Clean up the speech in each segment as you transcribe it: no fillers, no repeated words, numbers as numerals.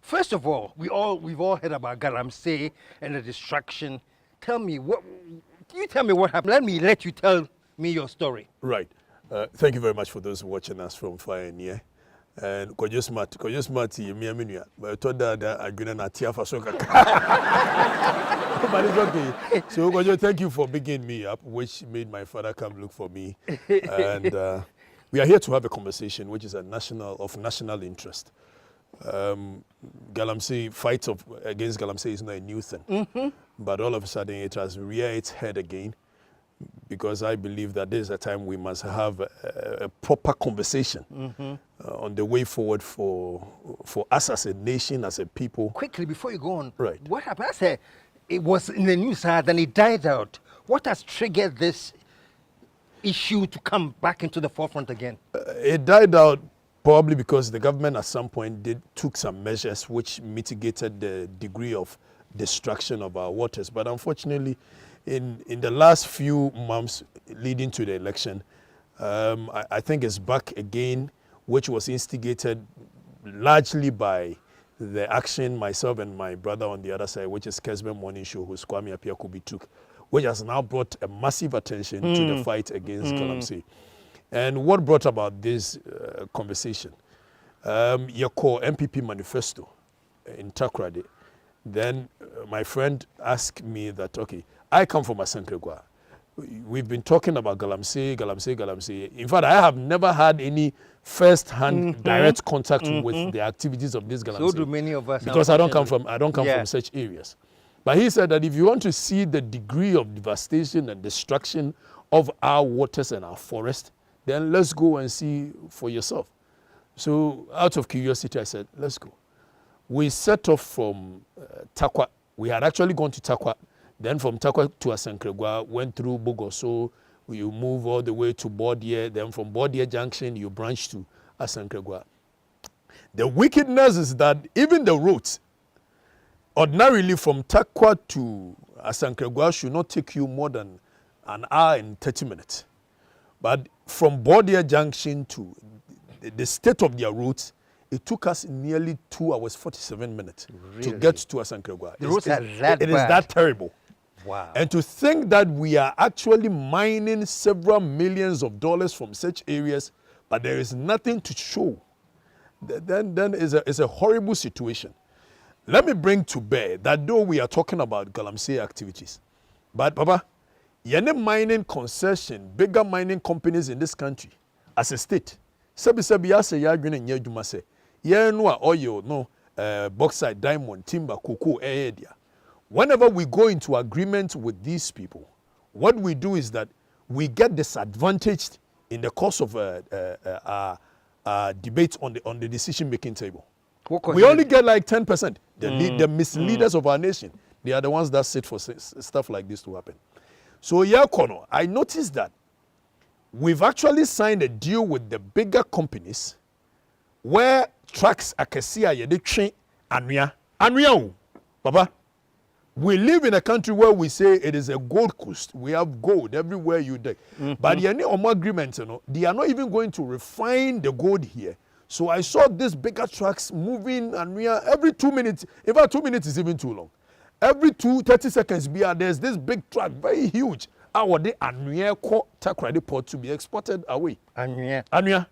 First of all, we've all heard about Galamsey and the destruction. Tell me what happened. Let you tell me your story. Right. Thank you very much for those watching us from far and near. And kojo smart you me amenia. But to that I gonna na tia fa so kaka. But it's okay. So Kojo, thank you for picking me up, which made my father come look for me. And we are here to have a conversation which is of national interest. Galamsey fight against Galamsey is not a new thing, but all of a sudden it has reared its head again, because I believe that this is a time we must have a proper conversation on the way forward for us as a nation, as a people. Quickly, before you go on, right? What happened? I said it was in the news, then it died out. What has triggered this issue to come back into the forefront again? It died out probably because the government at some point took some measures which mitigated the degree of destruction of our waters. But unfortunately, in the last few months leading to the election, I think it's back again, which was instigated largely by the action myself and my brother on the other side, which is Kesben Morning Show, who's Kwame Apiakubi took, which has now brought a massive attention to the fight against Galamsey. And what brought about this conversation? Your core NPP manifesto in Takoradi. Then my friend asked me that, okay, I come from Asankregwa. We've been talking about Galamsey. In fact, I have never had any first-hand direct contact with the activities of this Galamsey. So do many of us. Because I don't come from such areas. But he said that if you want to see the degree of devastation and destruction of our waters and our forests, then let's go and see for yourself. So out of curiosity, I said, let's go. We set off from Takwa. We had actually gone to Takwa. Then from Takwa to Asankregwa, went through Bogoso, you move all the way to Bordier. Then from Bordier Junction, you branch to Asankregwa. The wickedness is that even the roads, ordinarily from Takwa to Asankregwa, should not take you more than an hour and 30 minutes. But from Bordier Junction to the state of their roads, it took us nearly 2 hours, 47 minutes to get to Asankregwa. The roads are that bad. It is that terrible. Wow. And to think that we are actually mining several millions of dollars from such areas, but there is nothing to show, then is a horrible situation. Let me bring to bear that though we are talking about Galamsey activities, but Papa, any mining concession, bigger mining companies in this country, as a state, oil, no, bauxite, diamond, timber, cocoa, area. Whenever we go into agreement with these people, what we do is that we get disadvantaged in the course of debate on the decision-making table. We only get like 10%. The misleaders of our nation, they are the ones that sit for stuff like this to happen. So, Kono, I noticed that we've actually signed a deal with the bigger companies where trucks are kasia yede train anwea Papa. We live in a country where we say it is a gold coast. We have gold everywhere you dig. But the agreement, they are not even going to refine the gold here. So I saw these bigger trucks moving anwea every 2 minutes. In fact, 2 minutes is even too long. Every 30 seconds, there's this big truck, very huge. Our day anwea Takoradi port to be exported away. Anwea.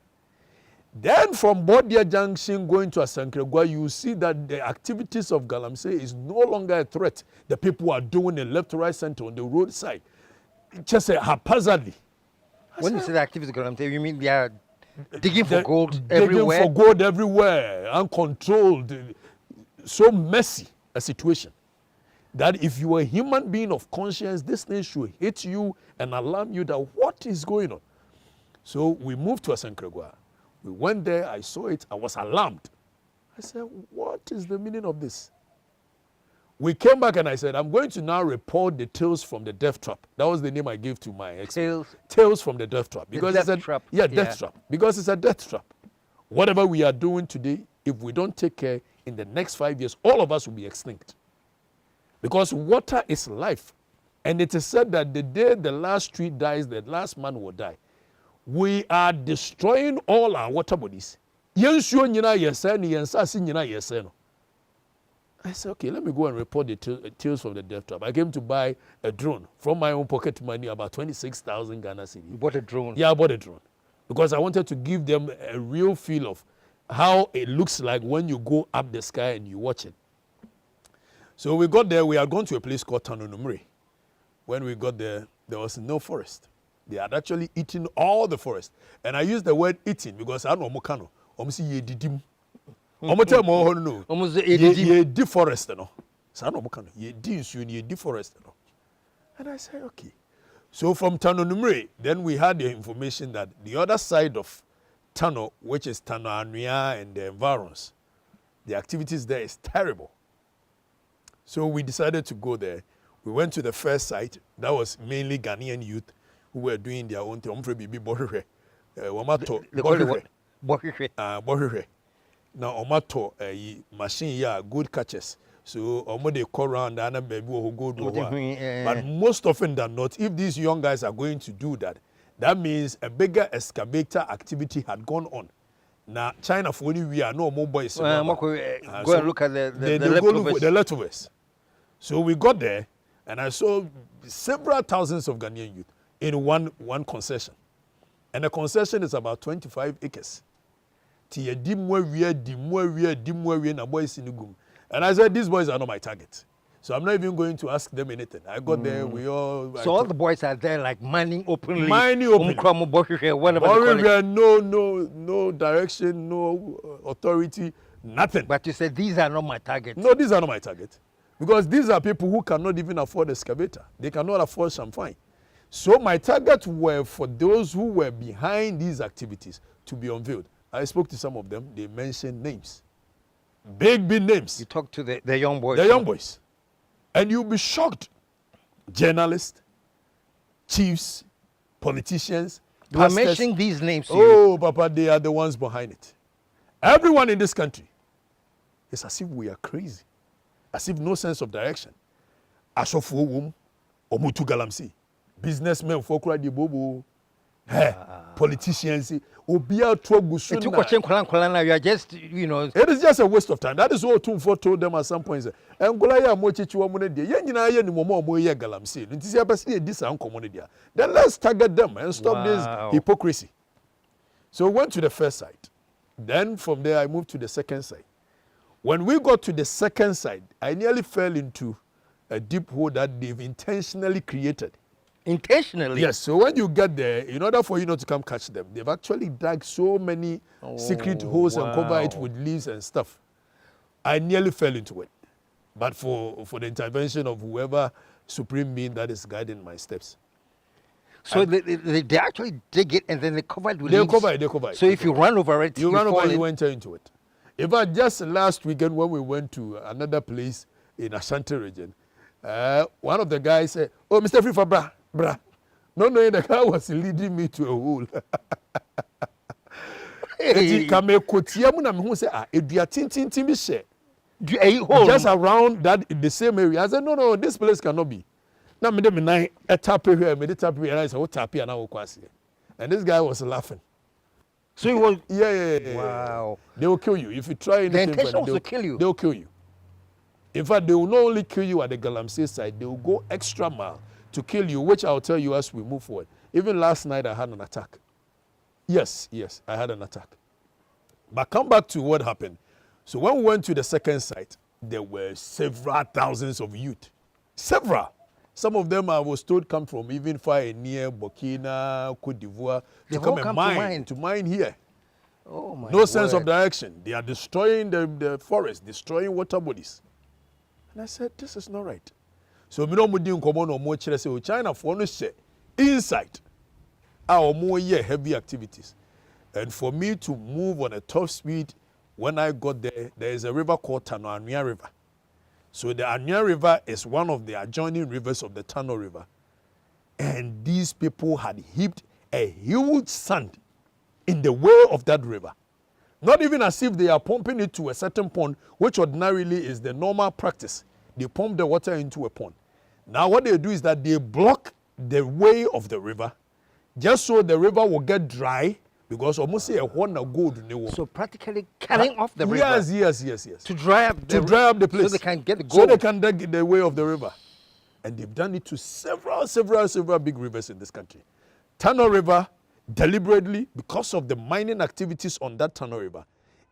Then from Bordier Junction going to Asankregwa, you see that the activities of Galamsey is no longer a threat. The people are doing a left, right, center on the roadside, just haphazardly. When you say the activities of Galamsey, you mean they are digging for gold everywhere? Digging for gold everywhere, uncontrolled. So messy a situation that if you are a human being of conscience, this thing should hit you and alarm you that what is going on. So we moved to Asankregwa. We went there, I saw it, I was alarmed. I said, what is the meaning of this? We came back and I said, I'm going to now report the Tales from the Death Trap. That was the name I gave to my ex. Tales from the Death Trap. Because death trap. Yeah, death trap. Because it's a death trap. Whatever we are doing today, if we don't take care, in the next 5 years, all of us will be extinct. Because water is life. And it is said that the day the last tree dies, the last man will die. We are destroying all our water bodies. Yensuo nyina yese ni yensase nyina yese no. I said, okay, let me go and report the tales from the death trap. I came to buy a drone from my own pocket money, about 26,000 Ghana cedis. You bought a drone? Yeah, I bought a drone. Because I wanted to give them a real feel of how it looks like when you go up the sky and you watch it. So we got there. We had gone to a place called Tanonumri. When we got there, there was no forest. They had actually eaten all the forest. And I use the word eating because I know Mokano. Omsi ye didim. Omote mo no. Ye deforest no. So I know Mokano. Ye dinsu ye deforest no. And I said, okay. So from Tanonumre, then we had the information that the other side of Tano, which is Tano Anua and the environs, the activities there is terrible. So we decided to go there. We went to the first site. That was mainly Ghanaian youth who were doing their own thing. Now, Omato, machine, yeah, good catches. So, they call around and baby who go do. But most often than not, if these young guys are going to do that, that means a bigger excavator activity had gone on. Now, China for we are no more boys. Go and look at the leftovers. So we got there, and I saw several thousands of Ghanaian youth in one concession. And the concession is about 25 acres. And I said, these boys are not my target. So I'm not even going to ask them anything. I got there, we all... So all the boys are there like mining openly? Mining openly. No direction, no authority, nothing. But you said, these are not my target. No, these are not my target. Because these are people who cannot even afford excavator. They cannot afford champagne. So my target were for those who were behind these activities to be unveiled. I spoke to some of them. They mentioned names. Big names. You talked to the young boys. The young boys. And you'll be shocked. Journalists, chiefs, politicians, you are mentioning these names. Oh, Papa, they are the ones behind it. Everyone in this country. It's as if we are crazy. As if no sense of direction. Ashofu wom, omutu Galamsey. Businessmen, folklore di bobo. Politicians, Obia Trogusuna. You are just, you know. It is just a waste of time. That is what Tumfo told them at some point. And Golaya Mochichu Monede, Yanina Momo Moya Galamsey. Then let's target them and stop this hypocrisy. So we went to the first site. Then from there, I moved to the second site. When we got to the second site, I nearly fell into a deep hole that they've intentionally created. Intentionally? Yes. So when you get there, in order for you not to come catch them, they've actually dug so many secret holes and cover it with leaves and stuff. I nearly fell into it. But for the intervention of whoever supreme being that is guiding my steps. So they actually dig it and then they cover it with leaves? They cover it. So if you run over it, you enter into it. In fact, just last weekend when we went to another place in Ashanti region, one of the guys said, "Oh, Mr. Free for bra. No, the guy was leading me to a hole." Just around that, in the same area. I said, no, this place cannot be. Now, I tap here, and I said, "What tap here now?" And this guy was laughing. So he was... Yeah. Wow. They will kill you. If you try anything, the intention was to kill you. They will kill you. In fact, they will not only kill you at the Galamsey side, they will go extra mile to kill you, which I'll tell you as we move forward. Even last night, I had an attack. Yes, I had an attack. But come back to what happened. So when we went to the second site, there were several thousands of youth. Several. Some of them, I was told, come from even far and near Burkina, Cote d'Ivoire, to come and mine here. Oh my No sense of direction. They are destroying the forest, destroying water bodies. And I said, this is not right. So we don't do no more China for no share inside our more heavy activities. And for me to move on a top speed, when I got there, there is a river called Tano Anua River. So the Anua River is one of the adjoining rivers of the Tano River. And these people had heaped a huge sand in the way of that river. Not even as if they are pumping it to a certain pond, which ordinarily is the normal practice. They pump the water into a pond. Now what they do is that they block the way of the river, just so the river will get dry Because almost a one gold in the world. So practically cutting off the river. Yes. To dry up the place. So they can get the gold. So they can dig the way of the river. And they've done it to several big rivers in this country. Tano River, deliberately, because of the mining activities on that Tano River,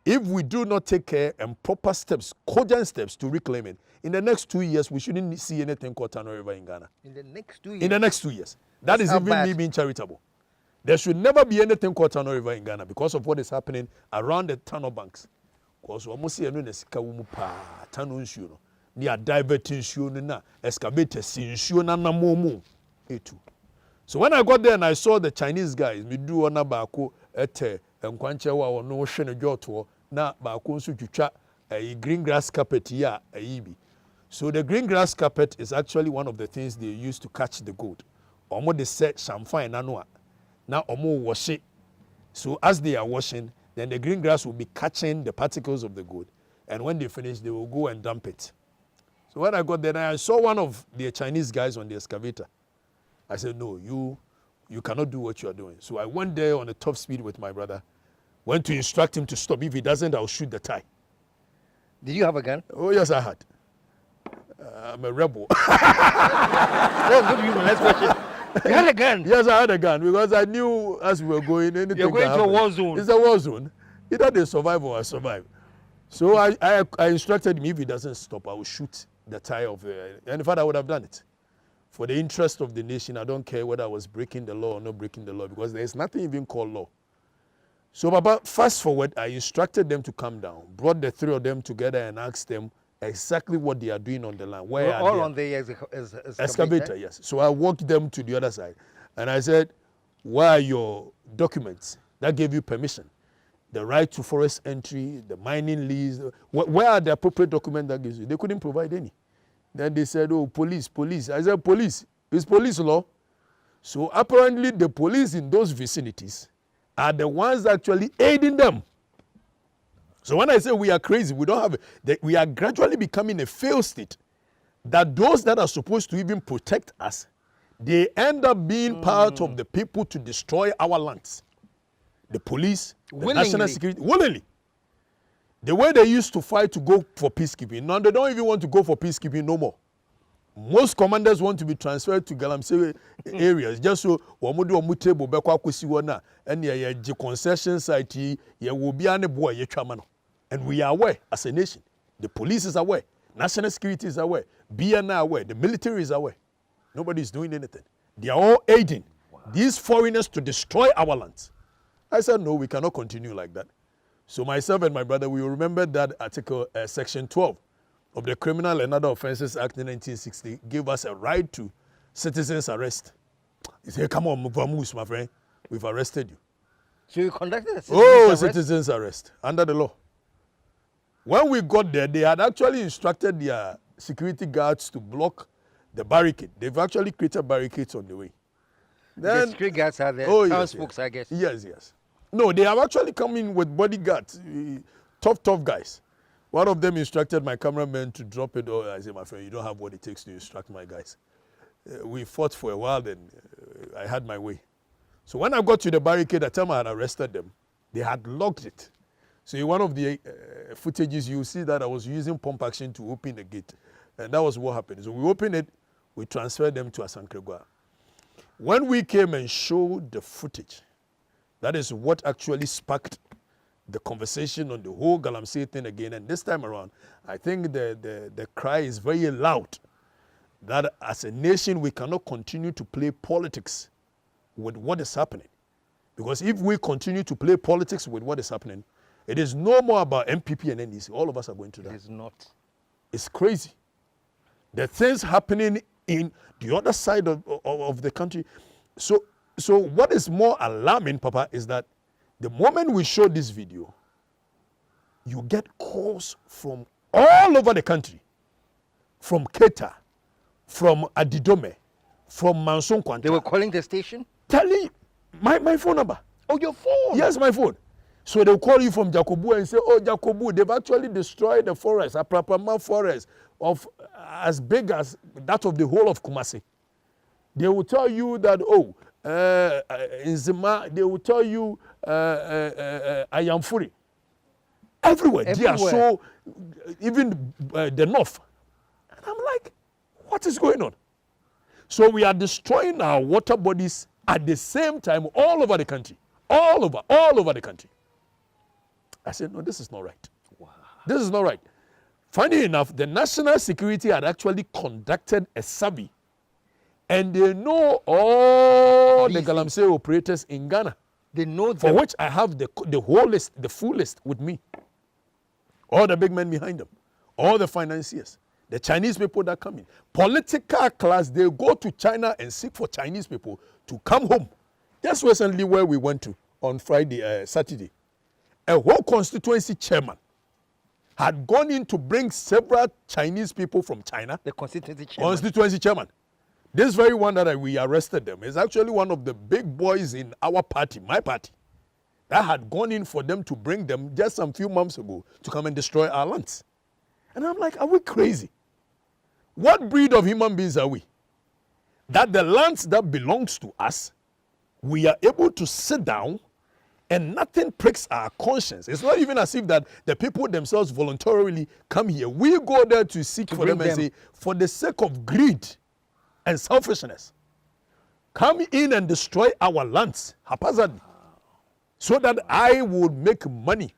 if we do not take care and proper steps, cogent steps to reclaim it, in the next 2 years, we shouldn't see anything called Tano River in Ghana. In the next 2 years? In the next 2 years. That is even me being charitable. There should never be anything called Tano River in Ghana because of what is happening around the Tano banks. Because we almost see a sika wumu pa Tano issue no. They are diverting issue na excavators issue na momu etu. So when I got there and I saw the Chinese guys, me do ona baako ete enkwanche wa ono hwe ne dwoto na baako nso twitwa a green grass carpet here bi. So the green grass carpet is actually one of the things they use to catch the gold. Omo they set champagne nano. Now omo wash it. So as they are washing, then the green grass will be catching the particles of the gold. And when they finish, they will go and dump it. So when I got there, I saw one of the Chinese guys on the excavator. I said, no, you cannot do what you are doing. So I went there on a top speed with my brother. Went to instruct him to stop. If he doesn't, I'll shoot the tie. Did you have a gun? Oh, yes, I had. I'm a rebel. Let's go to you, next question. You had a gun? Yes, I had a gun because I knew as we were going, anything You're going to a war zone. It's a war zone. Either they survive or I survive. So I instructed him, if he doesn't stop, I will shoot the tie of the... And in fact, I would have done it. For the interest of the nation, I don't care whether I was breaking the law or not breaking the law because there is nothing even called law. So, Baba, fast forward, I instructed them to come down, brought the three of them together and asked them exactly what they are doing on the land. Where all are on they? the Excavator, yes. So I walked them to the other side and I said, where are your documents that gave you permission? The right to forest entry, the mining lease, where are the appropriate documents that gives you? They couldn't provide any. Then they said, oh, police. I said, police. It's police law. So apparently the police in those vicinities are the ones actually aiding them. So when I say we are crazy, we don't have it. We are gradually becoming a failed state. That those that are supposed to even protect us, they end up being part of the people to destroy our lands. The police, the national security, willingly. The way they used to fight to go for peacekeeping, now they don't even want to go for peacekeeping no more. Most commanders want to be transferred to Galamsey areas just so wamudu omutebo bekwa kwesi wona and ye concession site ye will be an boy ye chamano. And we are aware as a nation. The police is aware, national security is aware, BNI aware, the military is aware. Nobody is doing anything. They are all aiding these foreigners to destroy our lands. I said, no, we cannot continue like that. So myself and my brother, we remember that article, section 12 of the Criminal and Other Offences Act in 1960 gave us a right to citizens arrest. He said, come on, Vamoose, my friend, we've arrested you. So you conducted a citizens arrest? Citizens arrest, under the law. When we got there, they had actually instructed their security guards to block the barricade. They've actually created barricades on the way. Then, the security guards are there, yes, spokes, I guess. Yes. No, they have actually come in with bodyguards, tough guys. One of them instructed my cameraman to drop it. Oh, I said, my friend, you don't have what it takes to instruct my guys. We fought for a while, then I had my way. So when I got to the barricade, the time I had arrested them, they had locked it. So in one of the footages, you see that I was using pump action to open the gate. And that was what happened. So we opened it, we transferred them to Asankregua. When we came and showed the footage, that is what actually sparked the conversation on the whole Galamsey thing again. And this time around, I think the cry is very loud that as a nation, we cannot continue to play politics with what is happening. Because if we continue to play politics with what is happening, it is no more about NPP and NDC. All of us are going to die. It is not. It's crazy. The things happening in the other side of the country. So what is more alarming, Papa, is that the moment we show this video, you get calls from all over the country. From Keta, from Adidome, from Manson Kwanta. They were calling the station? Telling my phone number. Oh, your phone? Yes, my phone. So they'll call you from Jacobu and say, oh, Jacobu, they've actually destroyed the forest, a Prapama forest of as big as that of the whole of Kumasi. They will tell you that, oh, in Zima, they will tell you, I am free. Everywhere. They are so, even the north. And I'm like, what is going on? So we are destroying our water bodies at the same time all over the country. All over the country. I said, no, this is not right. Wow. This is not right. Funny enough, the National Security had actually conducted a survey, and they know all the Galamsey operators in Ghana. They know them. For which I have the whole list, the full list with me. All the big men behind them, all the financiers, the Chinese people that come in. Political class, they go to China and seek for Chinese people to come home. Just recently where we went to on Saturday. A whole constituency chairman had gone in to bring several Chinese people from China. The constituency chairman. Constituency chairman. This very one that we arrested them is actually one of the big boys in our party, my party, that had gone in for them to bring them just some few months ago to come and destroy our lands. And I'm like, are we crazy? What breed of human beings are we? That the lands that belongs to us, we are able to sit down and nothing pricks our conscience. It's not even as if that the people themselves voluntarily come here. We go there to seek for them and say, for the sake of greed and selfishness, come in and destroy our lands haphazardly, so that I would make money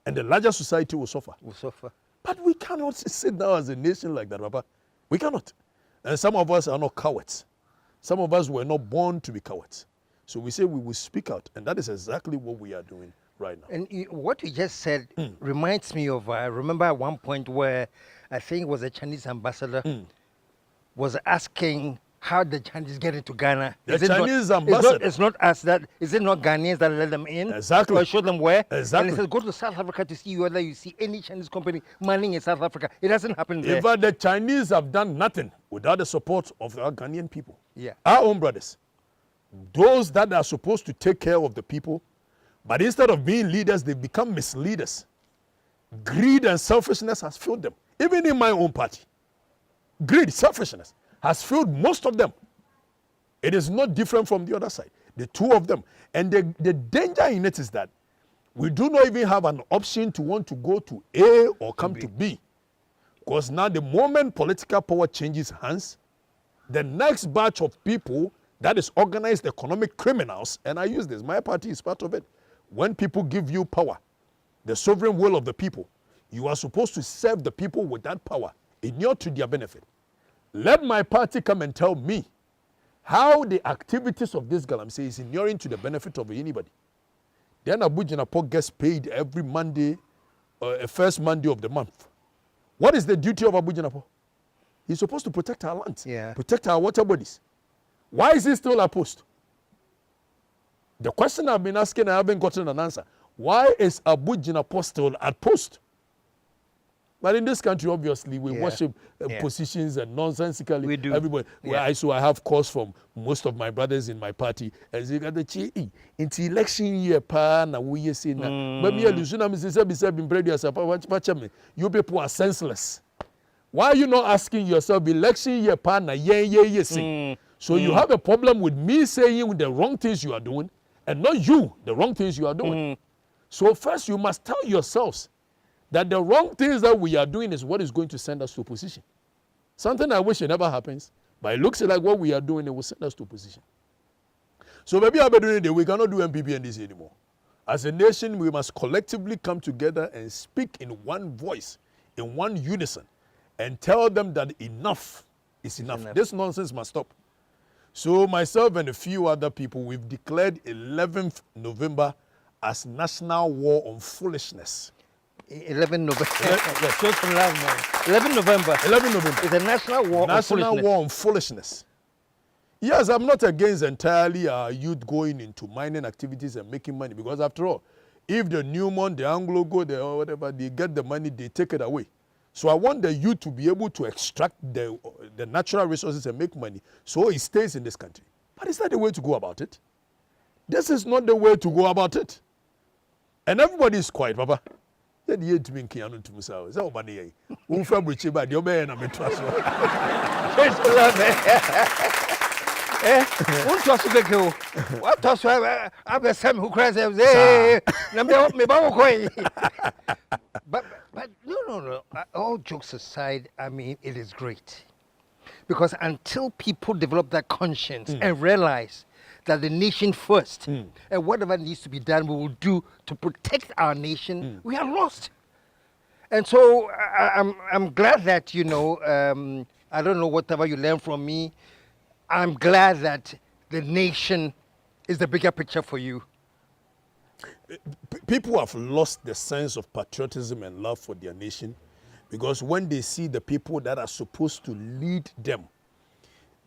and the larger society will suffer. But we cannot sit down as a nation like that, Papa. We cannot. And some of us are not cowards. Some of us were not born to be cowards. So we say we will speak out, and that is exactly what we are doing right now. And what you just said reminds me of, I remember at one point where I think it was a Chinese ambassador was asking how the Chinese get into Ghana. The Chinese ambassador. It's not us that, is it not Ghanaians that let them in? Exactly. Or show them where? Exactly. And he says, go to South Africa to see whether you see any Chinese company mining in South Africa. It doesn't happen there. But the Chinese have done nothing without the support of our Ghanaian people. Yeah. Our own brothers. Those that are supposed to take care of the people, but instead of being leaders, they become misleaders. Greed and selfishness has filled them. Even in my own party, greed, selfishness has filled most of them. It is not different from the other side, the two of them. And the danger in it is that we do not even have an option to want to go to A or come to B. Because now the moment political power changes hands, the next batch of people that is organized economic criminals, and I use this, my party is part of it. When people give you power, the sovereign will of the people, you are supposed to serve the people with that power, inure to their benefit. Let my party come and tell me how the activities of this Galamsey is inuring to the benefit of anybody. Then Abu Jinapor gets paid every Monday, first Monday of the month. What is the duty of Abu Jinapor? He's supposed to protect our lands, protect our water bodies. Why is he still at post? The question I've been asking, I haven't gotten an answer. Why is Abu Jinapor still at post? But in this country, obviously, we worship positions and nonsensically. We do. Everybody. So I have calls from most of my brothers in my party. As you got the chi into election year, pa na we say na. But me alusuna me say be bread yourself. You people are senseless. Why are you not asking yourself election year, pa na ye? So you have a problem with me saying the wrong things you are doing, and not you the wrong things you are doing. So first you must tell yourselves that the wrong things that we are doing is what is going to send us to opposition. Something I wish it never happens, but it looks like what we are doing, it will send us to opposition. So maybe we cannot do NPP and this anymore. As a nation, we must collectively come together and speak in one voice, in one unison, and tell them that enough is enough. This nonsense must stop. So myself and a few other people, we've declared 11th November as National War on Foolishness. 11 November. Yes. 11 November. 11 November. It's a national war on foolishness. National war on foolishness. Yes, I'm not against entirely youth going into mining activities and making money, because after all, if the Newmont, the Anglo go there or whatever, they get the money, they take it away. So I want the youth to be able to extract the natural resources and make money so it stays in this country. But is that the way to go about it? This is not the way to go about it. And everybody is quiet, Papa. So Won't you also go? What else? I've got some who cries, hey, me but no. All jokes aside, I mean, it is great. Because until people develop that conscience and realize that the nation first, and whatever needs to be done, we will do to protect our nation, we are lost. And so I'm glad that, you know, I don't know whatever you learn from me. I'm glad that the nation is the bigger picture for you. People have lost the sense of patriotism and love for their nation because when they see the people that are supposed to lead them,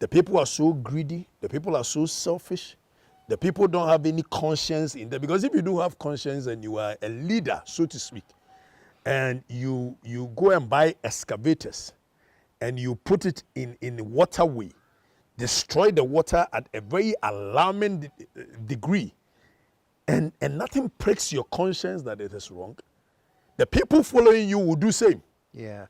the people are so greedy, the people are so selfish, the people don't have any conscience in them. Because if you do have conscience and you are a leader, so to speak, and you go and buy excavators and you put it in waterway, destroy the water at a very alarming degree, and nothing pricks your conscience that it is wrong, the people following you will do same. Yeah.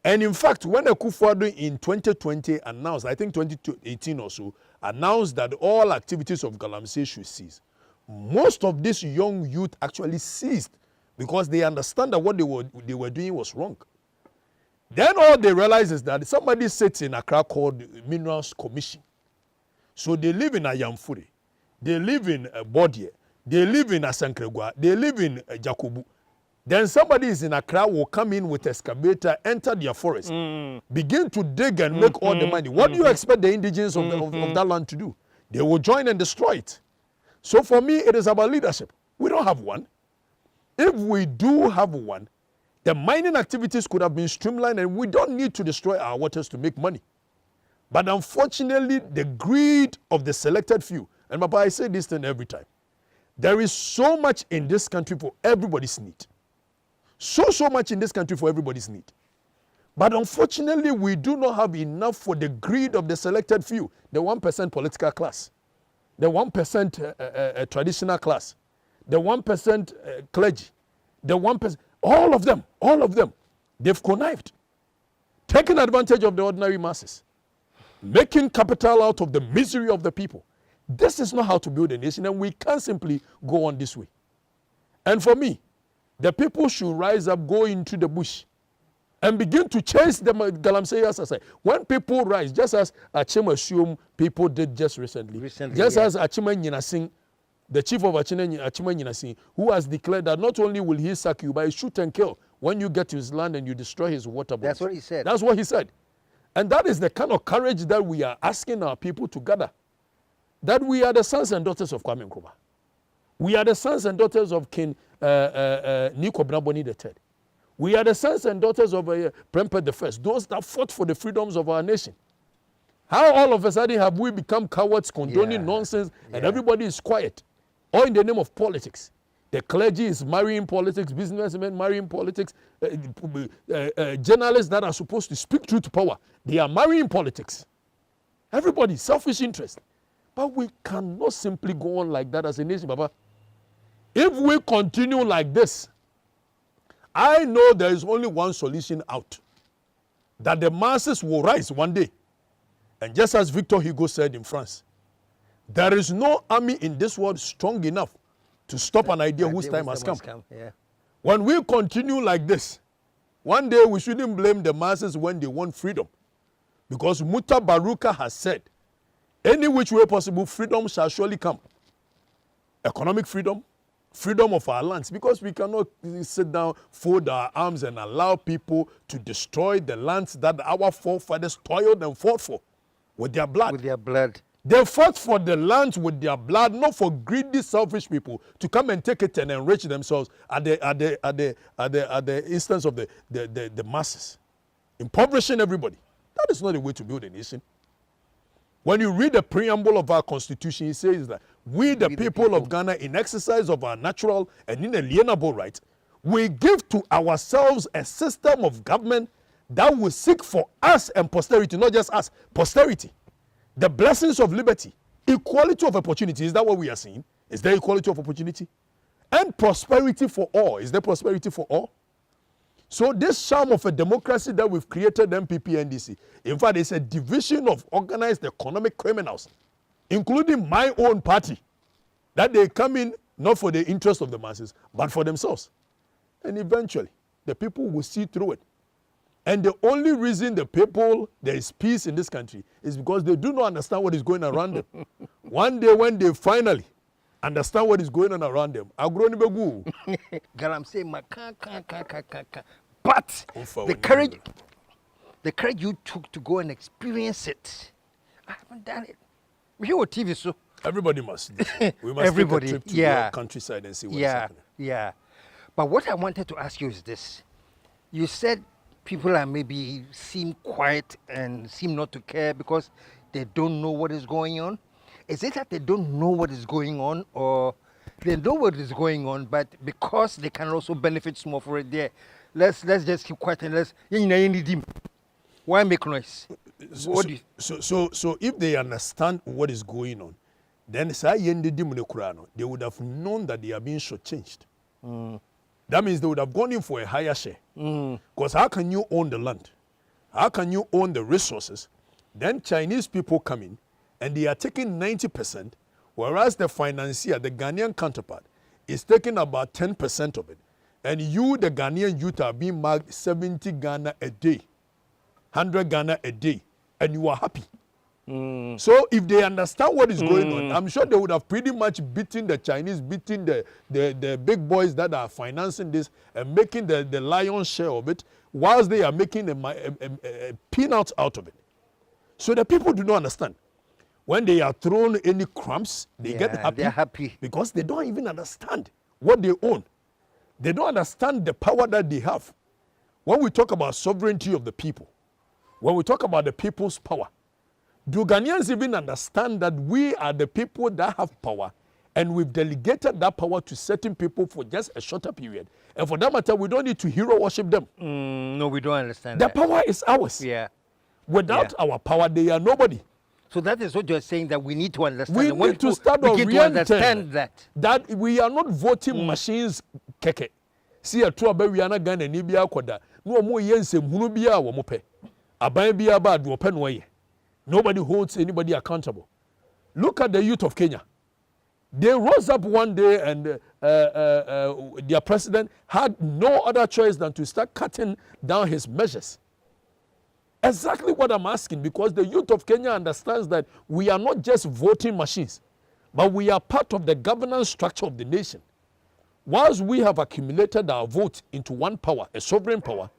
And in fact, when Akufo-Addo in 2020 announced, I think 2018 or so, announced that all activities of Galamsey should cease, most of this young youth actually ceased because they understand that what they were doing was wrong. Then all they realize is that somebody sits in Accra called Minerals Commission. So they live in Ayamfuri, they live in Bodie, they live in Asankregwa, they live in Jakobu. Then somebody is in Accra will come in with excavator, enter their forest, begin to dig and make all the money. What do you expect the indigenes of that land to do? They will join and destroy it. So for me, it is about leadership. We don't have one. If we do have one, the mining activities could have been streamlined and we don't need to destroy our waters to make money. But unfortunately, the greed of the selected few, and Papa, I say this thing every time, there is so much in this country for everybody's need. So much in this country for everybody's need. But unfortunately, we do not have enough for the greed of the selected few, the 1% political class, the 1% traditional class, the 1% clergy, the 1%, all of them, they've connived, taking advantage of the ordinary masses, making capital out of the misery of the people. This is not how to build a nation, and we can't simply go on this way. And for me, the people should rise up, go into the bush, and begin to chase the Galamseyers aside. When people rise, just as Achim assumed people did just recently just as Achima Nyinasing, the chief of Achima Nyinasing, who has declared that not only will he sack you, but he shoot and kill when you get to his land and you destroy his water bodies. That's what he said. That's what he said. And that is the kind of courage that we are asking our people to gather. That we are the sons and daughters of Kwame Nkrumah. We are the sons and daughters of King Niko Braboni III. We are the sons and daughters of Prempeh I, those that fought for the freedoms of our nation. How all of a sudden have we become cowards, condoning nonsense, and everybody is quiet? All in the name of politics. The clergy is marrying politics, businessmen marrying politics, journalists that are supposed to speak truth to power, they are marrying politics. Everybody, selfish interest. But we cannot simply go on like that as a nation, Baba. If we continue like this, I know there is only one solution out. That the masses will rise one day. And just as Victor Hugo said in France, there is no army in this world strong enough to stop an idea whose time has come. Yeah. When we continue like this, one day we shouldn't blame the masses when they want freedom. Because Muta Baruka has said, any which way possible, freedom shall surely come. Economic freedom, freedom of our lands, because we cannot sit down, fold our arms and allow people to destroy the lands that our forefathers toiled and fought for with their blood. With their blood. They fought for the land with their blood, not for greedy, selfish people to come and take it and enrich themselves at the instance of the masses, impoverishing everybody. That is not the way to build a nation. When you read the preamble of our constitution, it says that we, the people of Ghana, in exercise of our natural and inalienable rights, we give to ourselves a system of government that will seek for us and posterity, not just us, posterity, the blessings of liberty, equality of opportunity. Is that what we are seeing? Is there equality of opportunity? And prosperity for all. Is there prosperity for all? So this sham of a democracy that we've created, NPP, NDC, in fact, it's a division of organized economic criminals including my own party, that they come in not for the interest of the masses, but for themselves. And eventually, the people will see through it. And the only reason there is peace in this country is because they do not understand what is going on around them. One day when they finally understand what is going on around them, Galamsey, but the courage you took to go and experience it, I haven't done it. We were TV, so everybody must. We must take a trip to the countryside and see what's happening. Yeah. But what I wanted to ask you is this. You said people are maybe seem quiet and seem not to care because they don't know what is going on. Is it that they don't know what is going on, or they know what is going on, but because they can also benefit more for it there, let's just keep quiet and why make noise? So if they understand what is going on, then they would have known that they are being shortchanged. That means they would have gone in for a higher share. Because how can you own the land? How can you own the resources? Then Chinese people come in and they are taking 90%, whereas the financier, the Ghanaian counterpart, is taking about 10% of it. And you, the Ghanaian youth, are being marked 70 Ghana a day, 100 Ghana a day, and you are happy. So if they understand what is going on, I'm sure they would have pretty much beaten the Chinese, beaten the big boys that are financing this and making the lion's share of it, whilst they are making a peanut out of it. So the people do not understand. When they are thrown any crumbs, they get happy. They're happy. Because they don't even understand what they own. They don't understand the power that they have. When we talk about sovereignty of the people, when we talk about the people's power, do Ghanaians even understand that we are the people that have power, and we've delegated that power to certain people for just a shorter period? And for that matter, we don't need to hero worship them. No, we don't understand the that. Power is ours. Yeah. Without our power, they are nobody. So that is what you're saying, that we need to understand. We need to start understand that we are not voting machines. Keke. See a true we are not Ghana ni bia koda. No more yense hunu bia wo mope. Aban bia ba do open way. Nobody holds anybody accountable. Look at the youth of Kenya. They rose up one day and their president had no other choice than to start cutting down his measures. Exactly what I'm asking, because the youth of Kenya understands that we are not just voting machines, but we are part of the governance structure of the nation. Whilst we have accumulated our votes into one power, a sovereign power,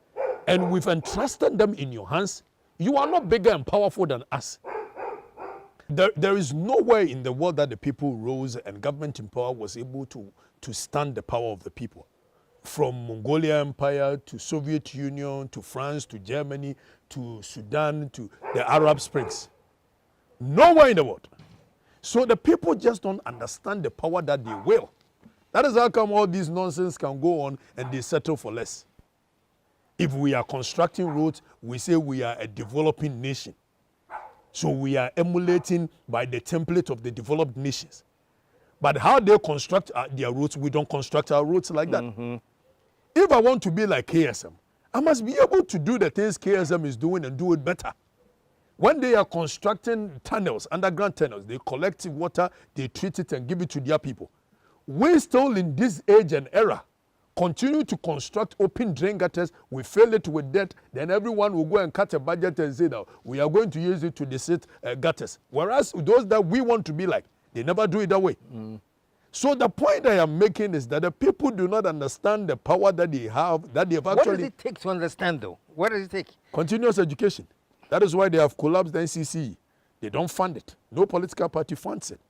and we've entrusted them in your hands, you are not bigger and powerful than us. There is nowhere in the world that the people rose and government in power was able to stand the power of the people. From Mongolia Empire to Soviet Union to France to Germany to Sudan to the Arab Springs. Nowhere in the world. So the people just don't understand the power that they will. That is how come all this nonsense can go on and they settle for less. If we are constructing roads, we say we are a developing nation. So we are emulating by the template of the developed nations. But how they construct their roads, we don't construct our roads like that. If I want to be like KSM, I must be able to do the things KSM is doing and do it better. When they are constructing tunnels, underground tunnels, they collect water, they treat it and give it to their people. We still in this age and era continue to construct open drain gutters. We fill it with debt, then everyone will go and cut a budget and say that we are going to use it to deset gutters. Whereas those that we want to be like, they never do it that way. So the point I am making is that the people do not understand the power that they have, that they have actually... What does it take to understand though? What does it take? Continuous education. That is why they have collapsed the NCC. They don't fund it. No political party funds it.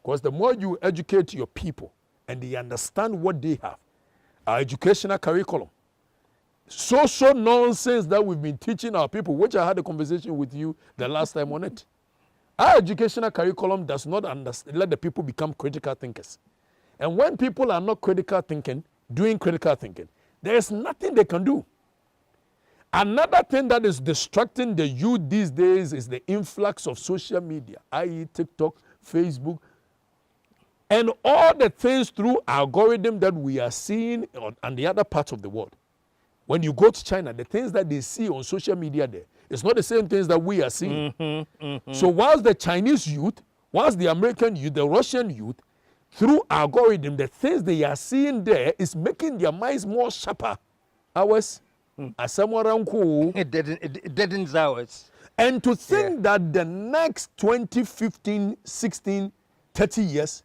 Because the more you educate your people and they understand what they have, our educational curriculum, social nonsense that we've been teaching our people, which I had a conversation with you the last time on it. Our educational curriculum does not let the people become critical thinkers. And when people are not critical thinking, doing critical thinking, there is nothing they can do. Another thing that is distracting the youth these days is the influx of social media, i.e. TikTok, Facebook, and all the things through algorithm that we are seeing on the other parts of the world. When you go to China, the things that they see on social media there, it's not the same things that we are seeing. So whilst the Chinese youth Once the American youth, the Russian youth, through algorithm, the things they are seeing there is making their minds more sharper. Ours, as someone around cool. It deadens ours. And to think that the next 20, 15, 16, 30 years,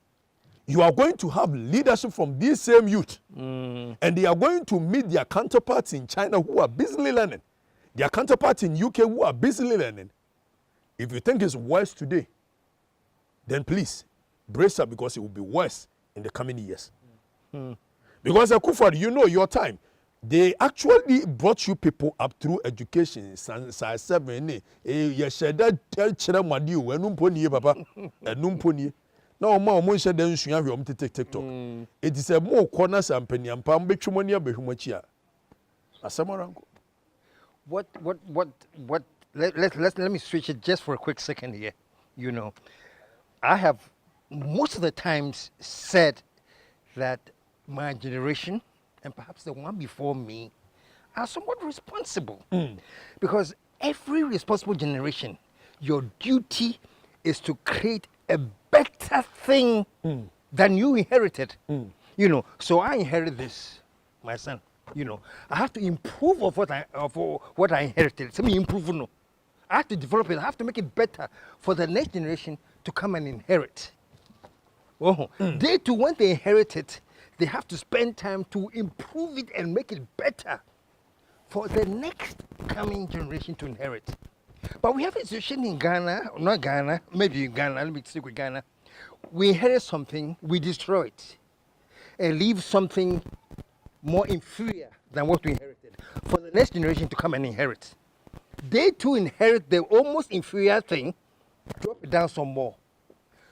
you are going to have leadership from these same youth. And they are going to meet their counterparts in China who are busily learning. Their counterparts in UK who are busily learning. If you think it's worse today, then please brace up, because it will be worse in the coming years. Because Akufo, you know your time. They actually brought you people up through education. Size 7, you said that papa, now ma said then you have to take TikTok. It is a more corners and penny and pam bechumonia behumachia. Let me switch it just for a quick second here. You know, I have most of the times said that my generation and perhaps the one before me are somewhat responsible. Because every responsible generation, your duty is to create a better thing than you inherited. You know, so I inherited this, my son. You know, I have to improve of what I inherited. So me improve, no. I have to develop it. I have to make it better for the next generation to come and inherit. They too, when they inherit it, they have to spend time to improve it and make it better for the next coming generation to inherit. But we have a situation in Ghana, not Ghana, maybe in Ghana, let me stick with Ghana. We inherit something, we destroy it, and leave something more inferior than what we inherited for the next generation to come and inherit. They too inherit the almost inferior thing, drop it down some more.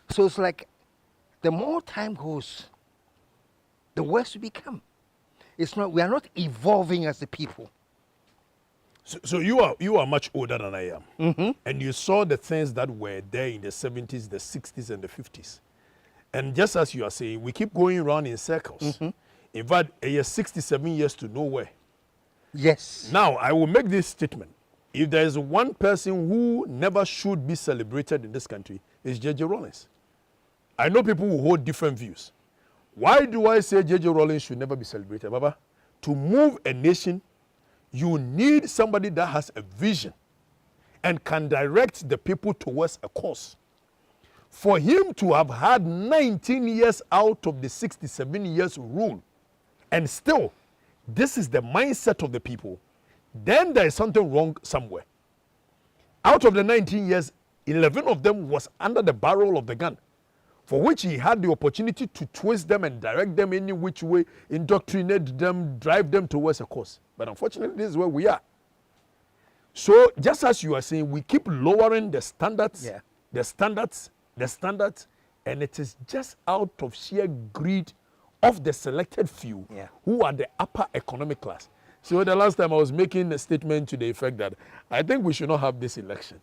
So it's like the more time goes, the worse we become. We are not evolving as a people. So you are much older than I am. And you saw the things that were there in the 70s, the 60s, and the 50s. And just as you are saying, we keep going around in circles. In fact, a year 67 years to nowhere. Yes. Now, I will make this statement. If there is one person who never should be celebrated in this country, it's J.J. Rawlings. I know people who hold different views. Why do I say J.J. Rawlings should never be celebrated, Baba? To move a nation, you need somebody that has a vision and can direct the people towards a course. For him to have had 19 years out of the 67 years rule, and still, this is the mindset of the people, then there is something wrong somewhere. Out of the 19 years, 11 of them was under the barrel of the gun, for which he had the opportunity to twist them and direct them any which way, indoctrinate them, drive them towards a course. But unfortunately, this is where we are. So just as you are saying, we keep lowering the standards, the standards, and it is just out of sheer greed of the selected few who are the upper economic class. So the last time I was making a statement to the effect that I think we should not have this election.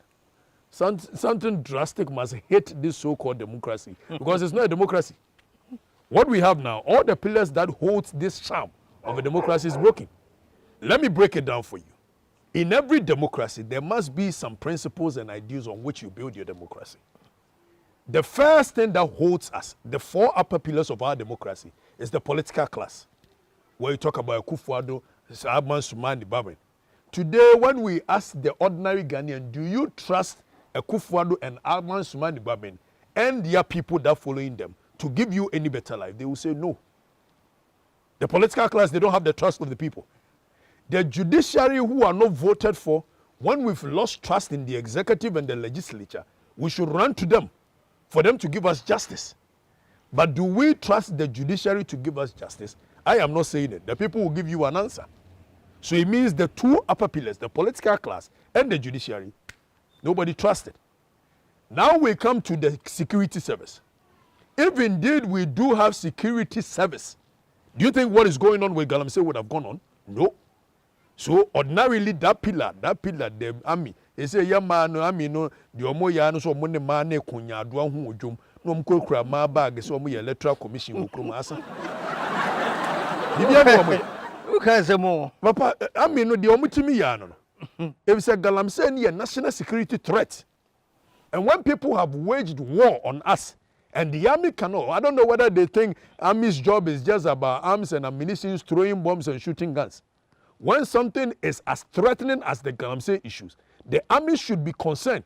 Something drastic must hit this so-called democracy, because it's not a democracy. What we have now, all the pillars that hold this charm of a democracy is broken. Let me break it down for you. In every democracy, there must be some principles and ideals on which you build your democracy. The first thing that holds us, the four upper pillars of our democracy, is the political class, where you talk about Akufo-Addo, Sumani Babin. Today, when we ask the ordinary Ghanaian, do you trust Akufo-Addo and Arman Sumani Babin and their people that are following them to give you any better life? They will say no. The political class, they don't have the trust of the people. The judiciary, who are not voted for, when we've lost trust in the executive and the legislature, we should run to them for them to give us justice. But do we trust the judiciary to give us justice? I am not saying it. The people will give you an answer. So it means the two upper pillars, the political class and the judiciary, nobody trusted. Now we come to the security service. If indeed we do have security service, do you think what is going on with Galamsey would have gone on? No. So ordinarily that pillar, the army, they say, yeah man, army no, the omo ya no so money man ne kunya adwa hu odwom, no mko kura ma bag so omo electoral commission okrom asa. Bibia no omo. Who can say more? Papa, army no the omo timi ya no. If say Galamsey ne national security threat. And when people have waged war on us, and the army cannot, I don't know whether they think army's job is just about arms and ammunition, throwing bombs and shooting guns. When something is as threatening as the Galamsey issues, the army should be concerned.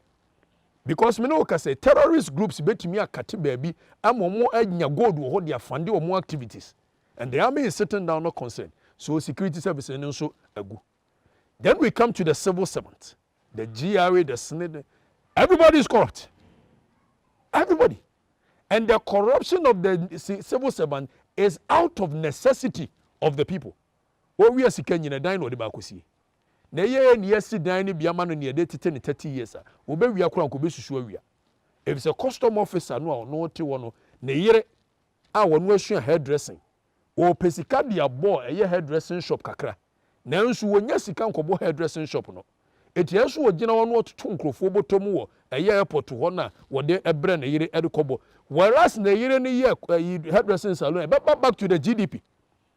Because me know say terrorist groups betimi akati baby amomo anya gold wo dia fund omo activities. And the army is sitting down not concerned. So security services also agu. Then we come to the civil servants, the GRA, the Senate. Everybody is corrupt. Everybody. And the corruption of the civil servant is out of necessity of the people. What we are seeking in a dine or the bakusi. Na ye ni yesi dan ni biama no ne de tete ne 30 years a wo be wia kura ko be susu awia. If it's a custom officer no no te wo no ne yere a wo no asua hairdressing wo pesika dia bo eye hairdressing shop kakra na nso wo nya sika nkobo hairdressing shop no eti enso wo gina wo no ototo nkrofo botom wo eye airport ho na wo de ebre na yere edikobo whereas na yere ni ye hairdressing salon back to the GDP.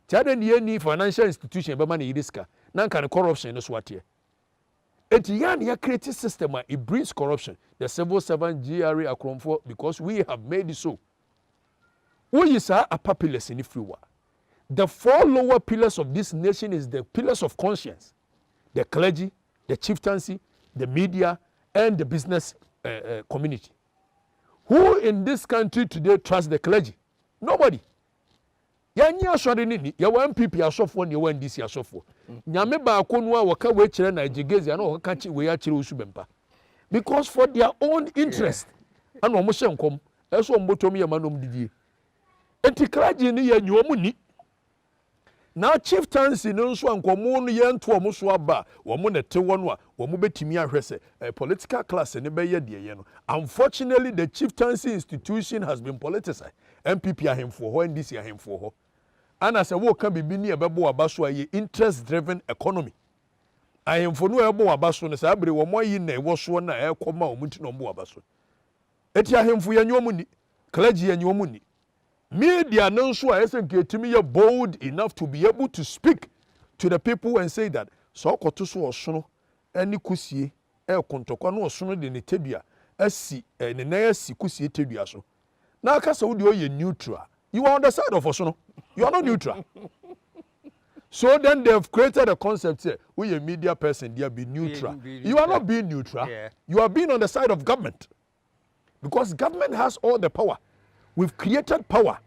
Tiade ni financial institution be man yere sika na kan corruption no so atie. Eti ya na create system it brings corruption. The civil servant GRA akromfo because we have made it so. We is a populace in free war. The 4 lower pillars of this nation is the pillars of conscience. The clergy, the chieftaincy, the media, and the business community. Who in this country today trusts the clergy? Nobody. Yanyi asore ni ya NPP asofo ne ya NDC asofo. Nyame ba akonua waka we kire na jegezi na waka chi we ya kire usubempa. Because for their own interest. Ana omo hye nkom. Eso mbotom ye manom didie. Enti clergy ni ya nyomu ni. Na chieftaincy no nso ankomo no ye nto omo so aba omo ne te wono a omo betimi ahwese political class ne be ye de ye no. Unfortunately the chieftaincy institution has been politicized. NPP ahemfo ho NDC ahemfo ho. Ana se wo ka bibi ni ebebo abaso aye interest driven economy. Ahemfo no ebo abaso ne sa abre wo moyi na ewo so na ekoma omuti no mbo abaso. Eti ahemfo ye nyomu ni, clergy ye nyomu ni. Media no so ese nketimi ye bold enough to be able to speak to the people and say that so okoto so osono ani kusie kontokwa no osono de ne tedua asi ne na asi kusie tedua so. Na aka so wo ye neutral. You are on the side of osono. You are not neutral. So then they have created a concept here. We a media person, they be neutral. You are not being neutral. Yeah. You are being on the side of government. Because government has all the power. We've created power.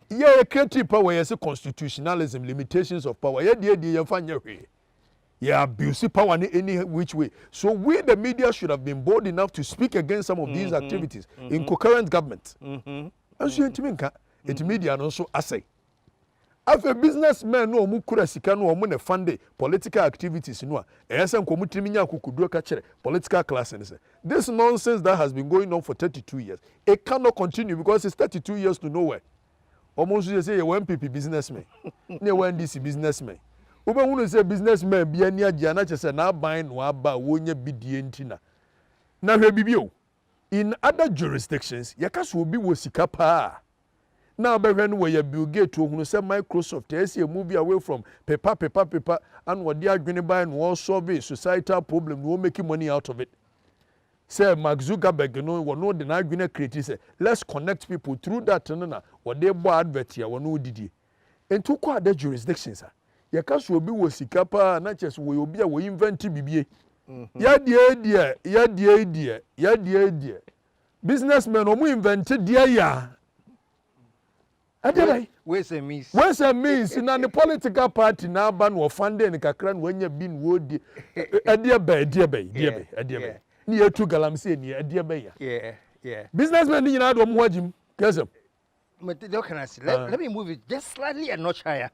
Yeah, creative power is a constitutionalism, limitations of power. Yeah, abuse power in any which way. So we, the media, should have been bold enough to speak against some of these activities in concurrent government. And so it media and also assay. As a businessman, no mukura sika no omo ne fund political activities no ehsen komutimi nya kukuduo ka kire political class and say this nonsense that has been going on for 32 years it cannot continue because it's 32 years to nowhere. Almost you say you NPP businessman ne NDC businessman ube hunu say businessman bia ni agya na chese na ban no aba wonya bidie ntina na hwe bibio in other jurisdictions yakaso obi wo sika pa. Now, when we are Bill Gates, who say Microsoft, they see a movie away from paper, and what they are going to buy and will solve a societal problem, we will make money out of it. Say Mark Zuckerberg, you know, what they are going to create. Say, let's connect people through that. No, what they buy advert here, what no did. And to quite the jurisdictions, your cash will be with Sikapa, not just we will be a we invent BBA. Yeah, the idea. Businessmen, we invented the idea. Where's a means? Where's a means? In the political party now ban or funding kakran when you been wood a dear bay. Near to Galamsey near a dear bay. Yeah. Businessmen in Adam Wajim. Let me move it just slightly a notch higher.